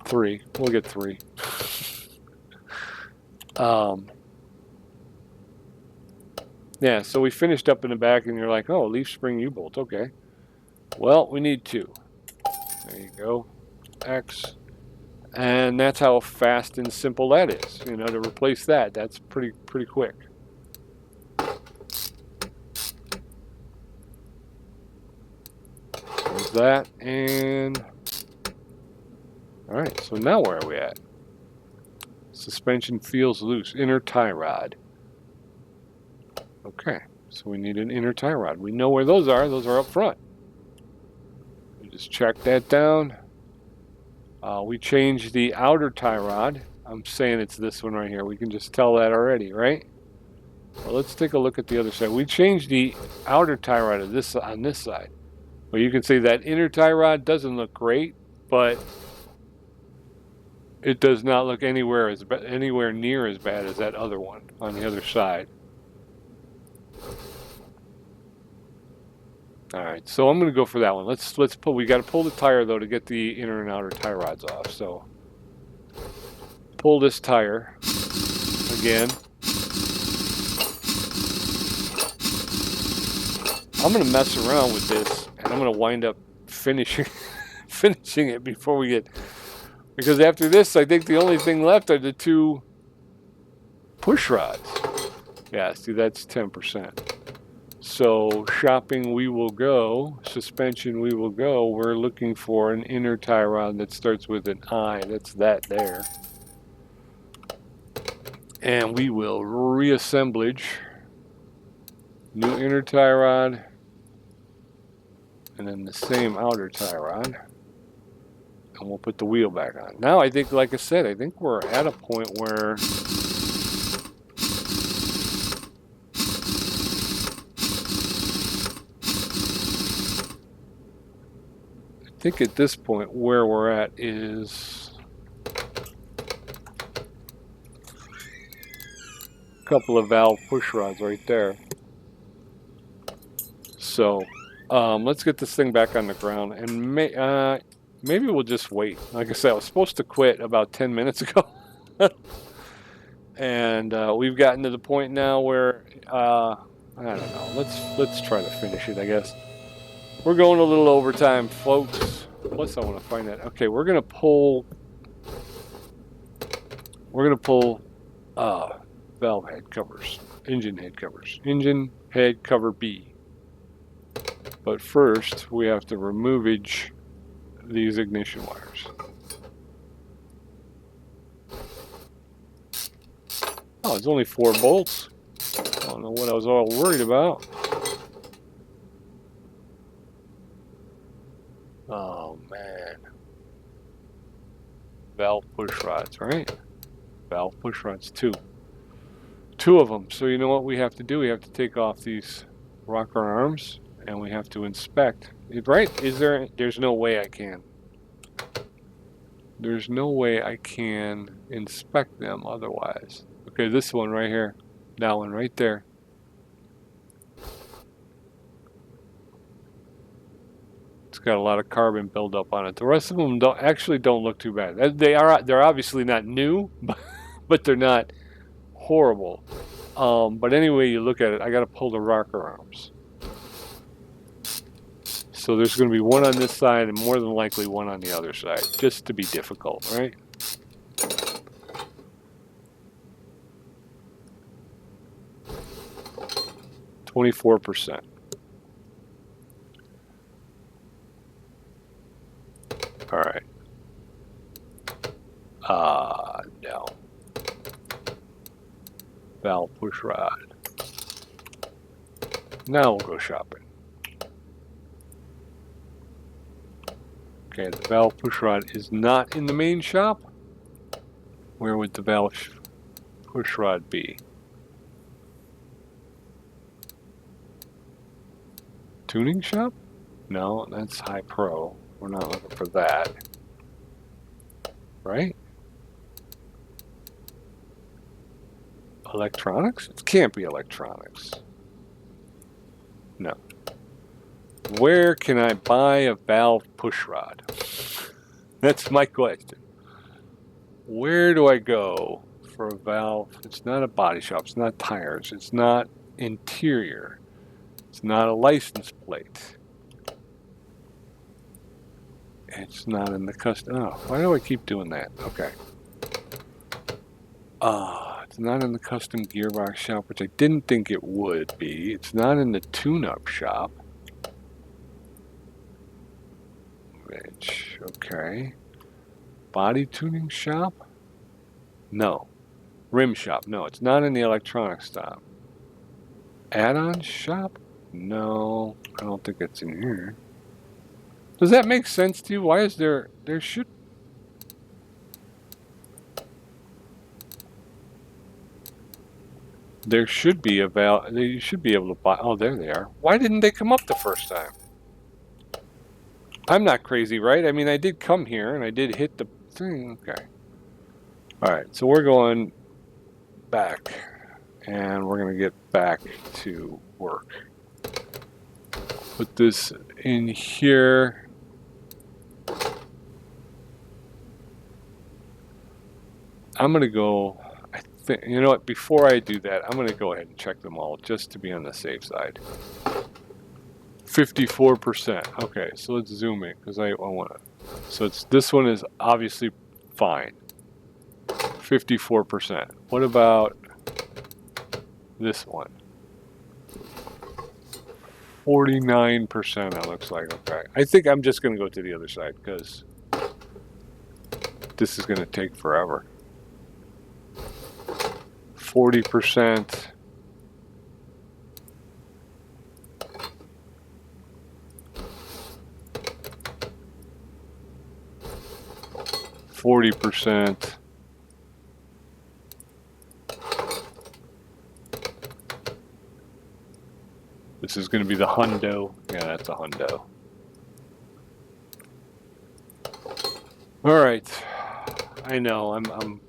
3. We'll get 3. Yeah, so we finished up in the back and you're like, oh, leaf spring U-bolt. Okay. Well, we need 2. There you go. X. And that's how fast and simple that is. You know, to replace that, that's pretty quick. There's that, and all right. So now where are we at? Suspension feels loose. Inner tie rod. Okay, so we need an inner tie rod. We know where those are. Those are up front. We just check that down. We changed the outer tie rod. I'm saying it's this one right here. We can just tell that already, right? Well, let's take a look at the other side. We changed the outer tie rod on this side. Well, you can see that inner tie rod doesn't look great, but it does not look anywhere near as bad as that other one on the other side. All right, so I'm going to go for that one. We got to pull the tire though to get the inner and outer tie rods off. So pull this tire again. I'm going to mess around with this, and I'm going to wind up finishing it before we get, because after this, I think the only thing left are the 2 push rods. Yeah, see, that's 10%. So shopping we will go, suspension we will go. We're looking for an inner tie rod that starts with an I. That's that there. And we will reassemblage. New inner tie rod. And then the same outer tie rod. And we'll put the wheel back on. Now I think, like I said, I think we're at a point where I think at this point where we're at is a couple of valve push rods right there. So let's get this thing back on the ground, and maybe we'll just wait. Like I said, I was supposed to quit about 10 minutes ago. And we've gotten to the point now where I don't know. Let's try to finish it, I guess. We're going a little overtime, folks. Plus, I want to find that. Okay, we're gonna pull valve head covers, engine head covers, engine head cover B. But first, we have to remove these ignition wires. Oh, it's only 4 bolts. I don't know what I was all worried about. Oh, man. Valve push rods, right? Valve push rods, 2. 2 of them. So you know what we have to do? We have to take off these rocker arms, and we have to inspect. Right? There's no way I can. There's no way I can inspect them otherwise. Okay, this one right here. That one right there. It's got a lot of carbon buildup on it. The rest of them don't look too bad. They're obviously not new, but they're not horrible. But anyway you look at it, I got to pull the rocker arms. So there's going to be one on this side and more than likely one on the other side, just to be difficult, right? %. All right. No. Valve push rod. Now we'll go shopping. Okay, the valve push rod is not in the main shop. Where would the valve push rod be? Tuning shop? No, that's High Pro. We're not looking for that. Right? Electronics? It can't be electronics. No. Where can I buy a valve push rod? That's my question. Where do I go for a valve? It's not a body shop. It's not tires. It's not interior. It's not a license plate. It's not in the custom. Oh, why do I keep doing that? Okay. It's not in the custom gearbox shop, which I didn't think it would be. It's not in the tune-up shop. Which, okay. Body tuning shop? No. Rim shop? No, it's not in the electronics shop. Add-on shop? No, I don't think it's in here. Does that make sense to you? Why is there should be a valve. You should be able to buy. Oh, there they are. Why didn't they come up the first time? I'm not crazy, right? I mean, I did come here and I did hit the thing. Okay. All right, so we're going back and we're going to get back to work. Put this in here. I'm going to go, I think, you know what, before I do that, I'm going to go ahead and check them all just to be on the safe side. 54%. Okay, so let's zoom in because I want to. So this one is obviously fine. 54%. What about this one? 49%. It looks like. Okay, I think I'm just going to go to the other side because this is going to take forever. 40%. %. This is going to be the hundo. Yeah, that's a hundo. All right. I know. I'm.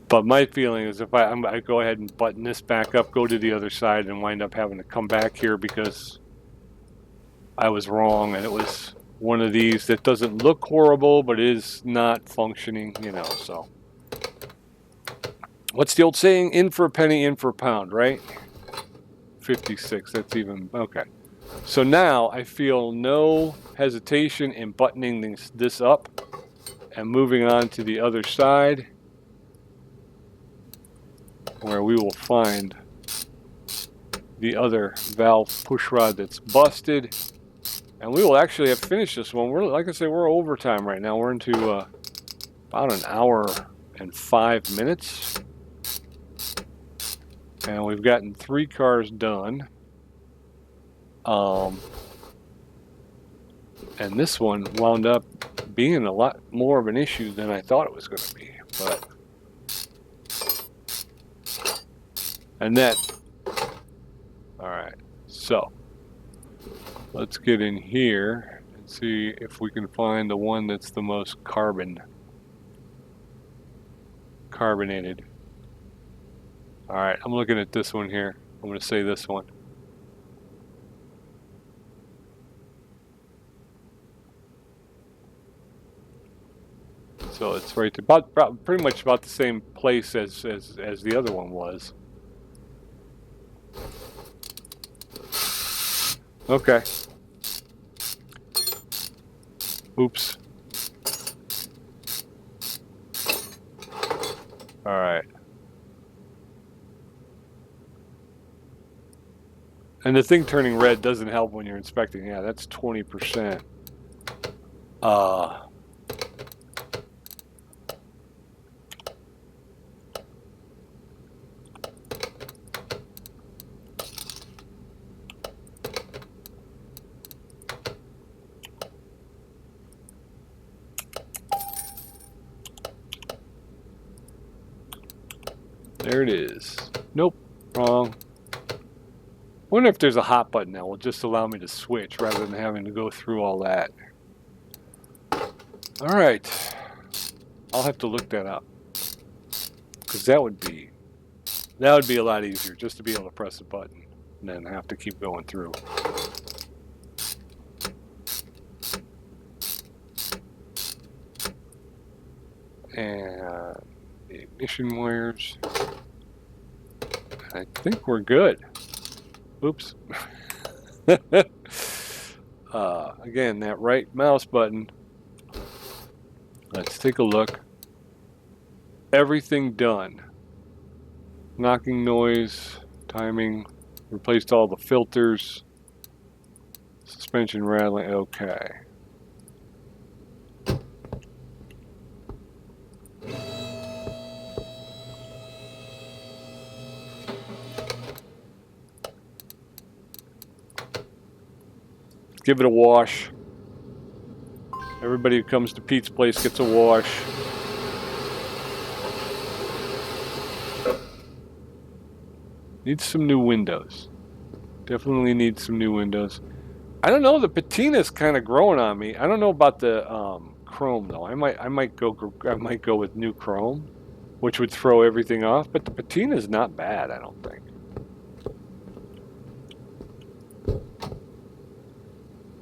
But my feeling is if I go ahead and button this back up, go to the other side, and wind up having to come back here because I was wrong, and it was one of these that doesn't look horrible, but is not functioning, you know, so. What's the old saying? In for a penny, in for a pound, right? 56, that's even, okay. So now I feel no hesitation in buttoning this up and moving on to the other side where we will find the other valve push rod that's busted. And we will actually have finished this one. We're, like I say, we're overtime right now. We're into about an hour and 5 minutes. And we've gotten 3 cars done. And this one wound up being a lot more of an issue than I thought it was going to be. But and that, all right, so let's get in here and see if we can find the one that's the most carbonated. All right, I'm looking at this one here. I'm going to say this one. So it's right about pretty much about the same place as the other one was. Okay. Oops. All right. And the thing turning red doesn't help when you're inspecting. Yeah, that's 20%. There it is. Nope, wrong. Wonder if there's a hot button that will just allow me to switch rather than having to go through all that. All right, I'll have to look that up because that would be a lot easier just to be able to press a button and then have to keep going through. And the ignition wires. I think we're good. Oops. Again, that right mouse button. Let's take a look. Everything done. Knocking noise, timing, replaced all the filters, suspension rattling. Okay. Give it a wash. Everybody who comes to Pete's place gets a wash. Needs some new windows. Definitely needs some new windows. I don't know, the patina's kind of growing on me. I don't know about the chrome though. I might go with new chrome, which would throw everything off, but the patina's not bad, I don't think.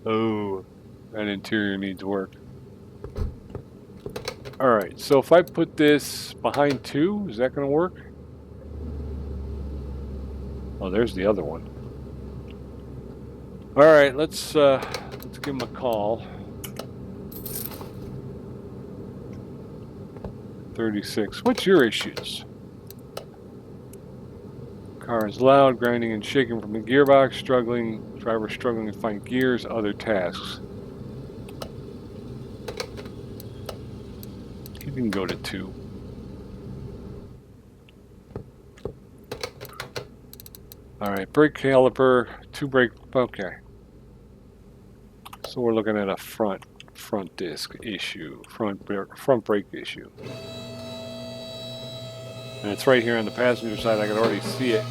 Oh, that interior needs work. All right, so if I put this behind 2, is that going to work? Oh, there's the other one. All right, let's give him a call. 36. What's your issues? Car is loud, grinding and shaking from the gearbox, driver struggling to find gears, other tasks. You can go to 2. All right, brake caliper, 2 brake, okay. So we're looking at a front disc issue, front brake issue. And it's right here on the passenger side, I can already see it.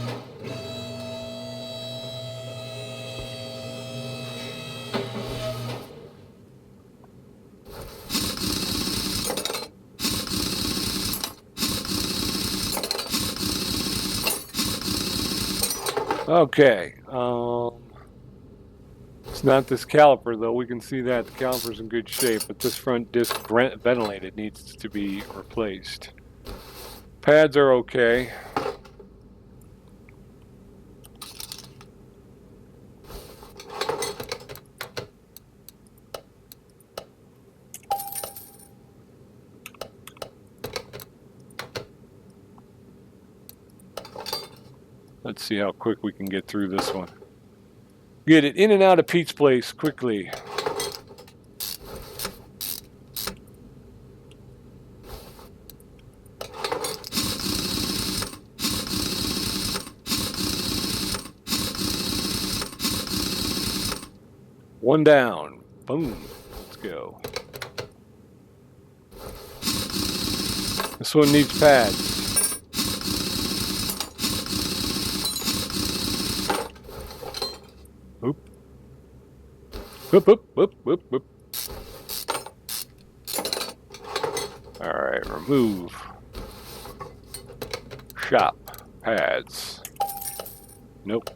Okay, it's not this caliper though. We can see that the caliper's in good shape, but this front disc ventilated needs to be replaced. Pads are okay. Let's see how quick we can get through this one. Get it in and out of Pete's place quickly. One down. Boom. Let's go. This one needs pads. Oop. Whoop, whoop, whoop, whoop, whoop. All right, remove. Shop. Pads. Nope.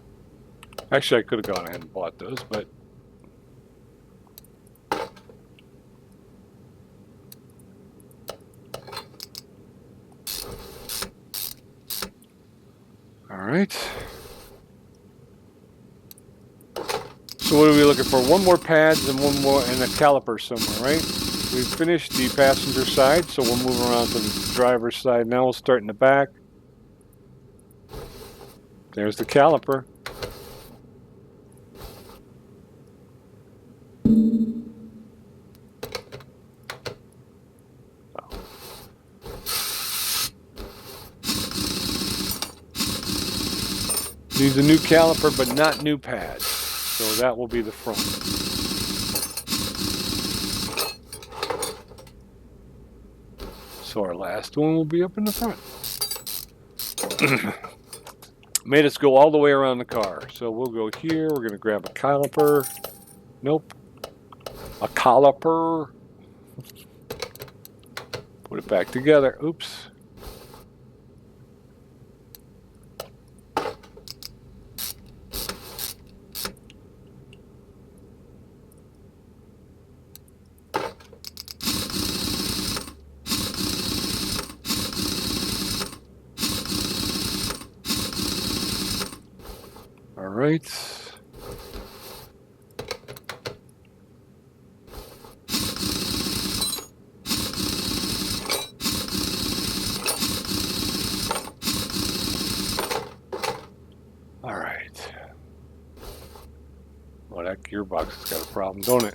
Actually, I could have gone ahead and bought those, but right. So what are we looking for? One more pads and one more and a caliper somewhere, right? We've finished the passenger side, so we'll move around to the driver's side. Now we'll start in the back. There's the caliper. Needs a new caliper, but not new pads. So that will be the front. So our last one will be up in the front. Made us go all the way around the car. So we'll go here. We're going to grab a caliper. Nope. A caliper. Put it back together. Oops. All right. All right. Well, that gearbox has got a problem, don't it?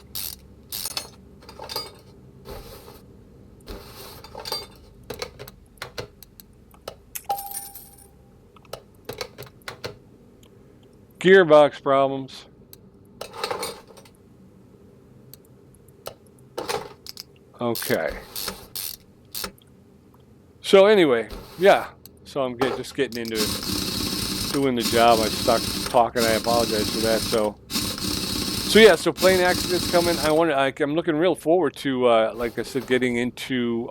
Gearbox problems. Okay. So anyway, yeah. So I'm just getting into it, doing the job. I stopped talking. I apologize for that. So yeah. So plane accidents coming. I'm looking real forward to, like I said, getting into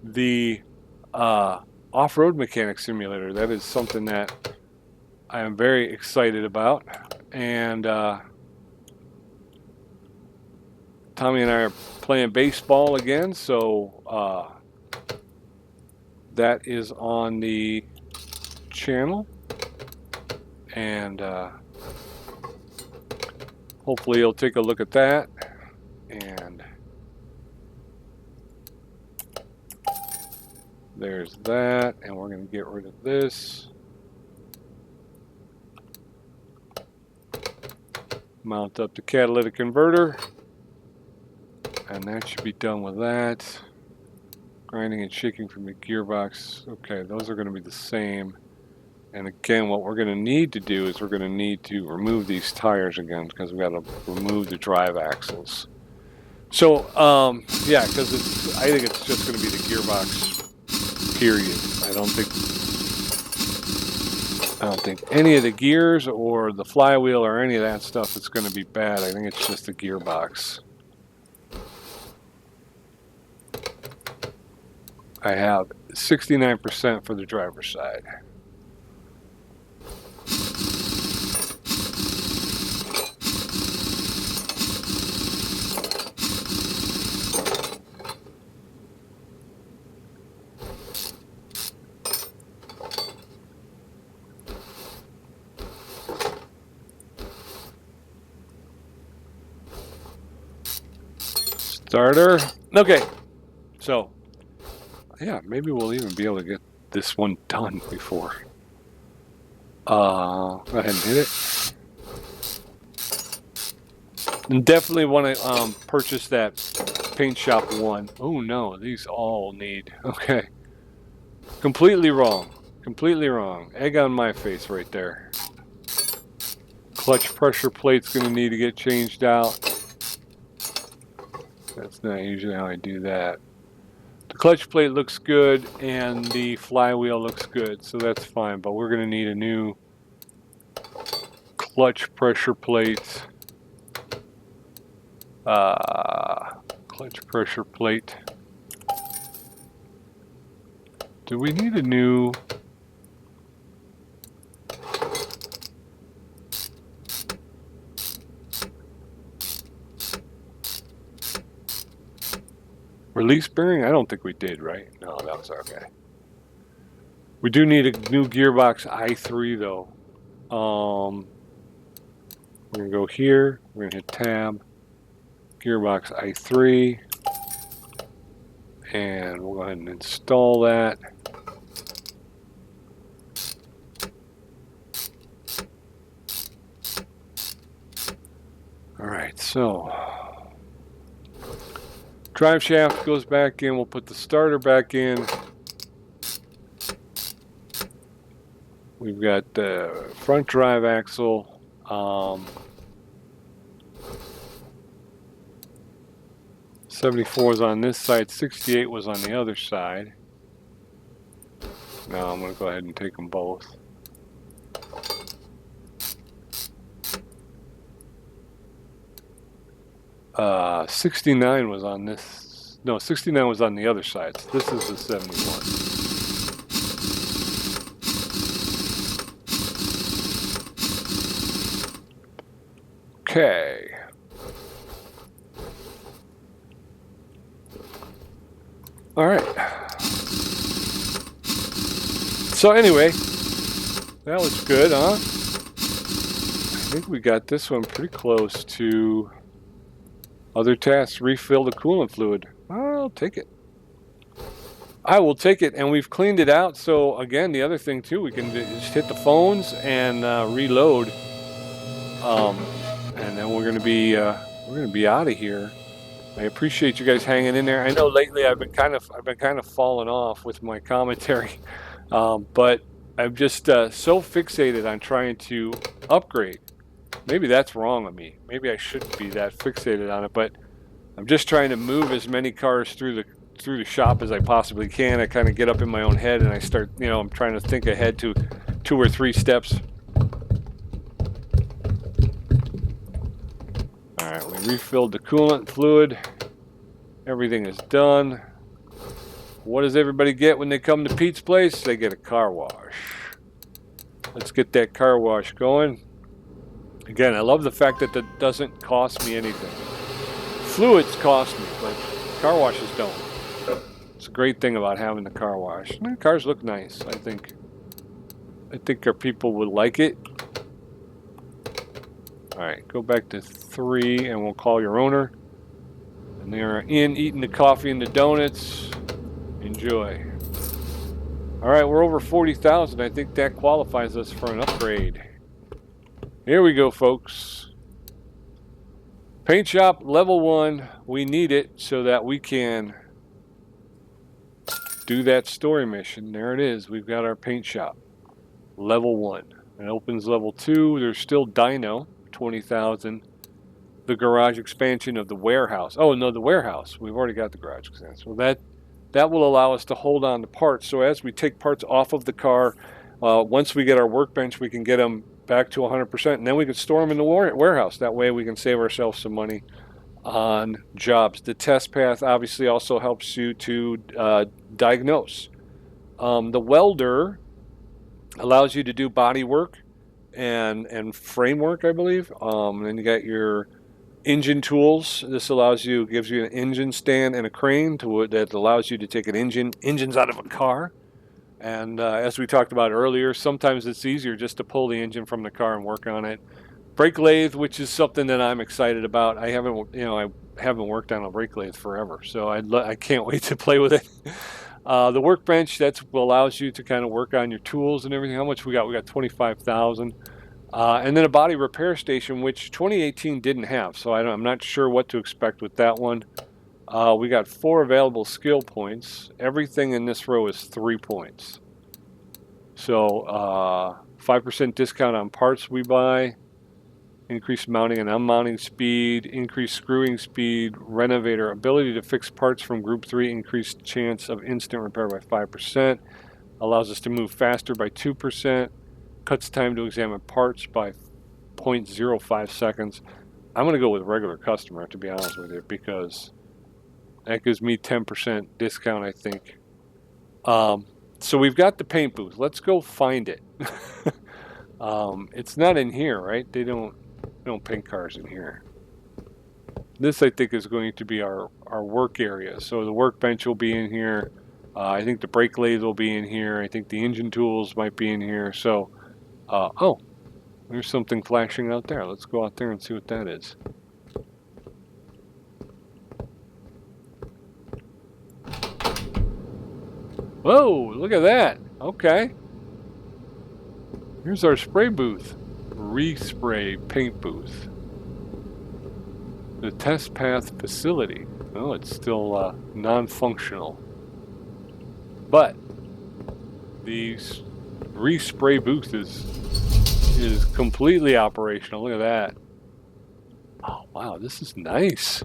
the off-road mechanic simulator. That is something that I am very excited about, and Tommy and I are playing baseball again, so that is on the channel, and hopefully you'll take a look at that. And there's that, and we're going to get rid of this. Mount up the catalytic converter, and that should be done with that. Grinding and shaking from the gearbox. Okay, those are going to be the same. And again, what we're going to need to do is we're going to need to remove these tires again, because we've got to remove the drive axles. So, yeah, because I think it's just going to be the gearbox, period. I don't think any of the gears or the flywheel or any of that stuff is going to be bad. I think it's just the gearbox. I have 69% for the driver's side. Starter. Okay. So, yeah, maybe we'll even be able to get this one done before. Go ahead and hit it. And definitely want to purchase that Paint Shop one. Oh no, these all need. Okay. Completely wrong. Completely wrong. Egg on my face right there. Clutch pressure plate's going to need to get changed out. That's not usually how I do that. The clutch plate looks good and the flywheel looks good, so that's fine, but we're going to need a new clutch pressure plate. Clutch pressure plate. Do we need a new... release bearing? I don't think we did, right? No, that was okay. We do need a new gearbox i3 though. We're gonna go here. We're gonna hit tab, gearbox i3, and we'll go ahead and install that. All right, so drive shaft goes back in. We'll put the starter back in. We've got the front drive axle. 74 was on this side, 68 was on the other side. Now I'm going to go ahead and take them both. Uh, 69 was on this. No, 69 was on the other side. So this is the 71. Okay. All right. So anyway, that was good, huh? I think we got this one pretty close to other tasks. Refill the coolant fluid. I'll take it. I will take it, and we've cleaned it out. So again, the other thing too, we can just hit the phones and reload, and then we're gonna be out of here. I appreciate you guys hanging in there. I know lately I've been kind of falling off with my commentary, but I'm just so fixated on trying to upgrade. Maybe that's wrong of me. Maybe I shouldn't be that fixated on it, but I'm just trying to move as many cars through the shop as I possibly can. I kind of get up in my own head and I start, I'm trying to think ahead to 2 or 3 steps. All right, we refilled the coolant fluid. Everything is done. What does everybody get when they come to Pete's place? They get a car wash. Let's get that car wash going. Again, I love the fact that that doesn't cost me anything. Fluids cost me, but car washes don't. It's a great thing about having the car wash. The cars look nice. I think our people would like it. All right, go back to 3 and we'll call your owner. And they're in eating the coffee and the donuts. Enjoy. All right, we're over 40,000. I think that qualifies us for an upgrade. Here we go, folks. Paint shop level 1. We need it so that we can do that story mission. There it is. We've got our paint shop level 1. It opens level 2. There's still dyno, 20,000. The garage expansion of the warehouse. Oh no, the warehouse. We've already got the garage expansion. Well, that will allow us to hold on to parts. So as we take parts off of the car, once we get our workbench, we can get them back to 100%, and then we can store them in the warehouse. That way we can save ourselves some money on jobs. The test path obviously also helps you to diagnose. The welder allows you to do body work and framework, I believe. And then you got your engine tools. This gives you an engine stand and a crane that allows you to take engines out of a car. And as we talked about earlier, sometimes it's easier just to pull the engine from the car and work on it. Brake lathe, which is something that I'm excited about. I haven't worked on a brake lathe forever, so I can't wait to play with it. The workbench, that allows you to kind of work on your tools and everything. How much we got? We got 25,000. And then a body repair station, which 2018 didn't have, so I'm not sure what to expect with that one. We got 4 available skill points. Everything in this row is 3 points. So 5% discount on parts we buy, increased mounting and unmounting speed, increased screwing speed, renovator, ability to fix parts from group 3, increased chance of instant repair by 5%, allows us to move faster by 2%, cuts time to examine parts by 0.05 seconds. I'm going to go with regular customer, to be honest with you, because that gives me 10% discount, I think. So we've got the paint booth. Let's go find it. It's not in here, right? They don't paint cars in here. This, I think, is going to be our work area. So the workbench will be in here. I think the brake lathe will be in here. I think the engine tools might be in here. So, oh, there's something flashing out there. Let's go out there and see what that is. Whoa, look at that. Okay. Here's our spray booth. Respray paint booth. The test path facility. Oh, it's still non-functional. But the respray booth is completely operational. Look at that. Oh, wow, this is nice.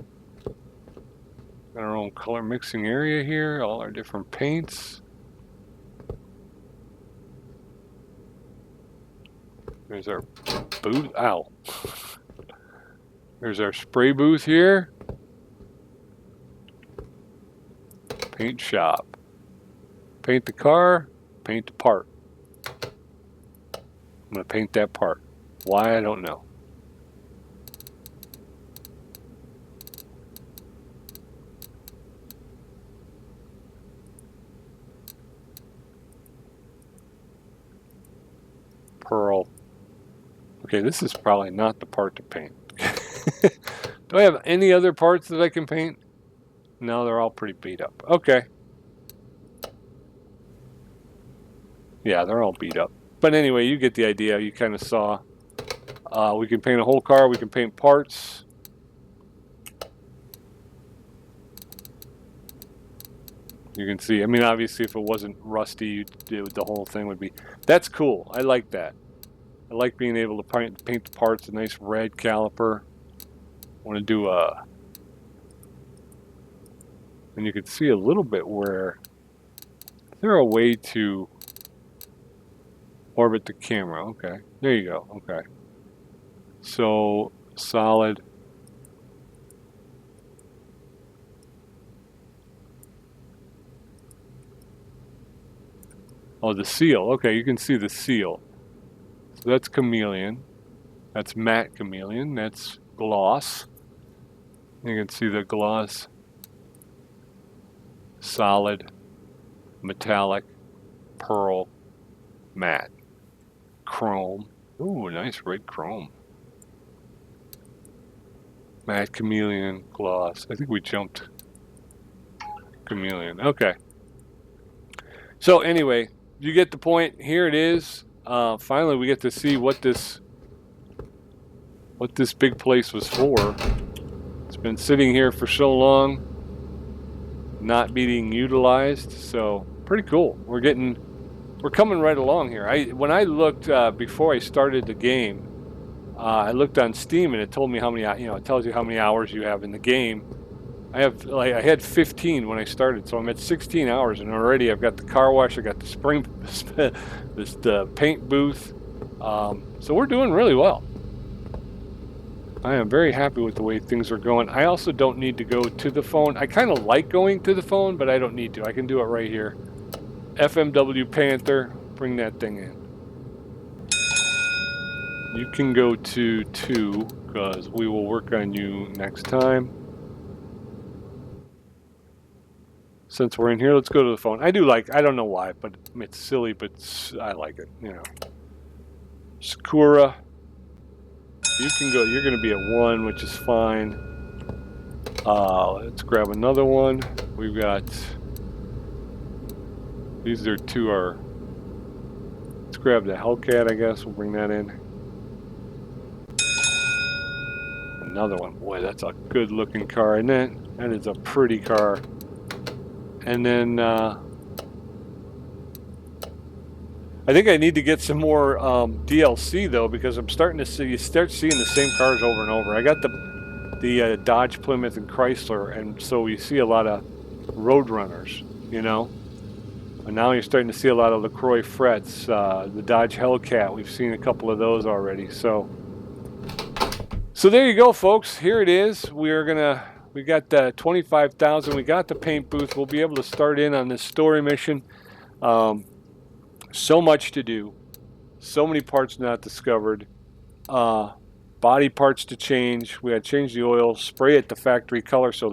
Got our own color mixing area here, all our different paints. There's our booth. Ow. There's our spray booth here. Paint shop. Paint the car, paint the part. I'm going to paint that part. Why, I don't know. Pearl. Okay, this is probably not the part to paint. Do I have any other parts that I can paint? No, they're all pretty beat up. Okay. Yeah, they're all beat up. But anyway, you get the idea. You kind of saw. We can paint a whole car. We can paint parts. You can see. I mean, obviously, if it wasn't rusty, the whole thing would be. That's cool. I like that. I like being able to paint the parts. A nice red caliper. I want to do a. And you can see a little bit where. Is there a way to orbit the camera? Okay, there you go. Okay, so solid. Oh, the seal. Okay, you can see the seal. So that's chameleon. That's matte chameleon. That's gloss. You can see the gloss. Solid, metallic, pearl, matte, chrome. Ooh, nice red chrome. Matte chameleon, gloss. I think we jumped chameleon. Okay. So anyway, you get the point. Here it is. Finally, we get to see what this big place was for. It's been sitting here for so long, not being utilized. So pretty cool. We're coming right along here. When I looked before I started the game, I looked on Steam and it told me how many. It tells you how many hours you have in the game. I had 15 when I started, so I'm at 16 hours, and already I've got the car wash, I got the the paint booth. So we're doing really well. I am very happy with the way things are going. I also don't need to go to the phone. I kind of like going to the phone, but I don't need to. I can do it right here. FMW Panther, bring that thing in. You can go to 2, because we will work on you next time. Since we're in here, let's go to the phone. I don't know why, but it's silly, but I like it, Sakura, you can go, you're going to be at 1, which is fine. Let's grab another one. We've got, these are 2 let's grab the Hellcat, I guess. We'll bring that in. Another one. Boy, that's a good looking car, isn't it? That is a pretty car. And then I think I need to get some more DLC though, because I'm starting to see, you start seeing the same cars over and over. I got the Dodge, Plymouth, and Chrysler, and so you see a lot of Roadrunners, And now you're starting to see a lot of LaCroix Frets, the Dodge Hellcat. We've seen a couple of those already. So there you go, folks. Here it is. We got the 25,000. We got the paint booth. We'll be able to start in on this story mission. So much to do. So many parts not discovered. Body parts to change. We had to change the oil, spray it the factory color. So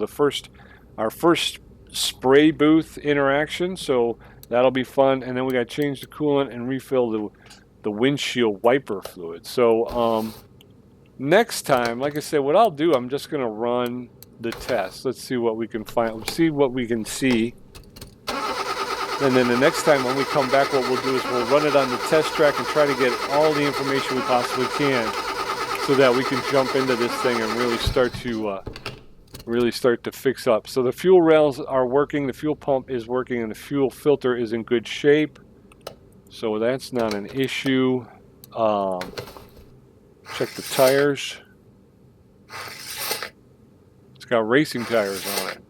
our first spray booth interaction, so that'll be fun. And then we got to change the coolant and refill the windshield wiper fluid. So next time, like I said, what I'll do, I'm just going to run the test. Let's see what we can find, see what we can see. And then the next time when we come back, what we'll do is we'll run it on the test track and try to get all the information we possibly can so that we can jump into this thing and really start to fix up. So the fuel rails are working, the fuel pump is working, and the fuel filter is in good shape. So that's not an issue. Check the tires. It's got racing tires on it.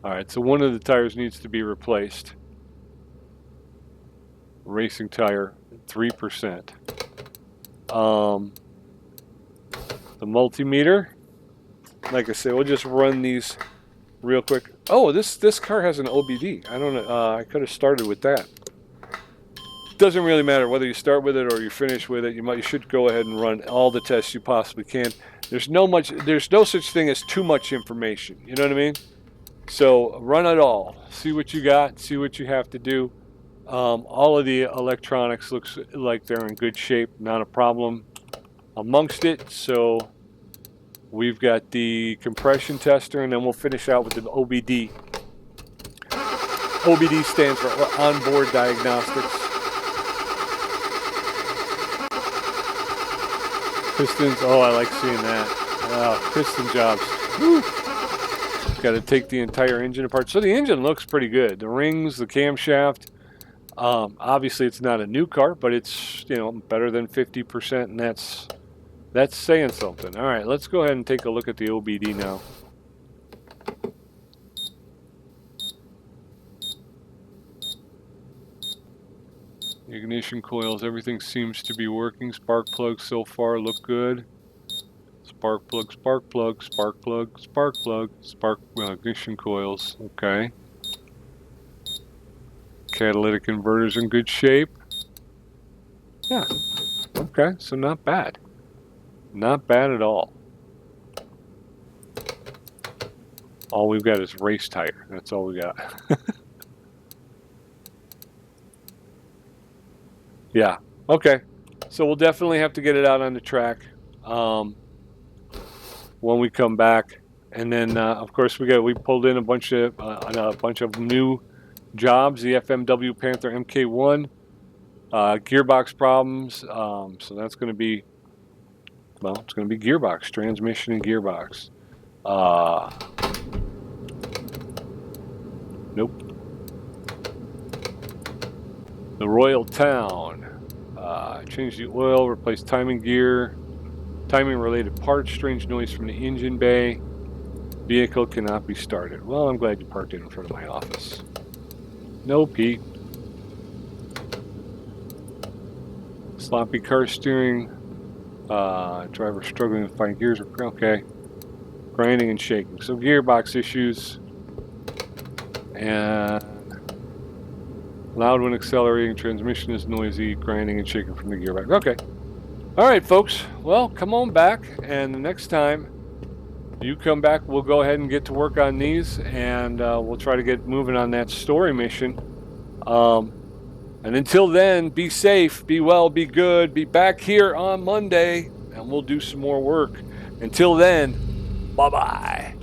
All right, so one of the tires needs to be replaced. Racing tire, 3%. The multimeter, like I said, we'll just run these real quick. Oh, this car has an OBD. I don't know. I could have started with that. Doesn't really matter whether you start with it or you finish with it. You should go ahead and run all the tests you possibly can. There's no such thing as too much information. You know what I mean? So run it all. See what you got. See what you have to do. All of the electronics looks like they're in good shape. Not a problem amongst it. So we've got the compression tester, and then we'll finish out with the OBD. OBD stands for onboard diagnostics. Pistons. Oh, I like seeing that. Piston jobs. Woo. Got to take the entire engine apart. So the engine looks pretty good. The rings, the camshaft. Obviously, it's not a new car, but it's better than 50%, and that's saying something. All right, let's go ahead and take a look at the OBD now. Ignition coils, everything seems to be working. Spark plugs so far look good. Spark plug, spark plug, spark plug, spark plug, ignition coils. Okay. Catalytic inverters in good shape. Yeah. Okay, so not bad. Not bad at all. All we've got is race tire. That's all we got. Yeah. Okay. So we'll definitely have to get it out on the track when we come back, and then of course we pulled in a bunch of new jobs. The FMW Panther MK1 gearbox problems. So that's going to be it's going to be gearbox, transmission, and gearbox. Nope. The Royal Town. Change the oil, replace timing gear, timing related parts, strange noise from the engine bay. Vehicle cannot be started. Well, I'm glad you parked it in front of my office. No, Pete. Sloppy car steering. Driver struggling to find gears. Okay. Grinding and shaking. So gearbox issues. And loud when accelerating, transmission is noisy, grinding and shaking from the gearbox. Okay. All right, folks. Well, come on back, and the next time you come back, we'll go ahead and get to work on these, and we'll try to get moving on that story mission. And until then, be safe, be well, be good. Be back here on Monday, and we'll do some more work. Until then, bye-bye.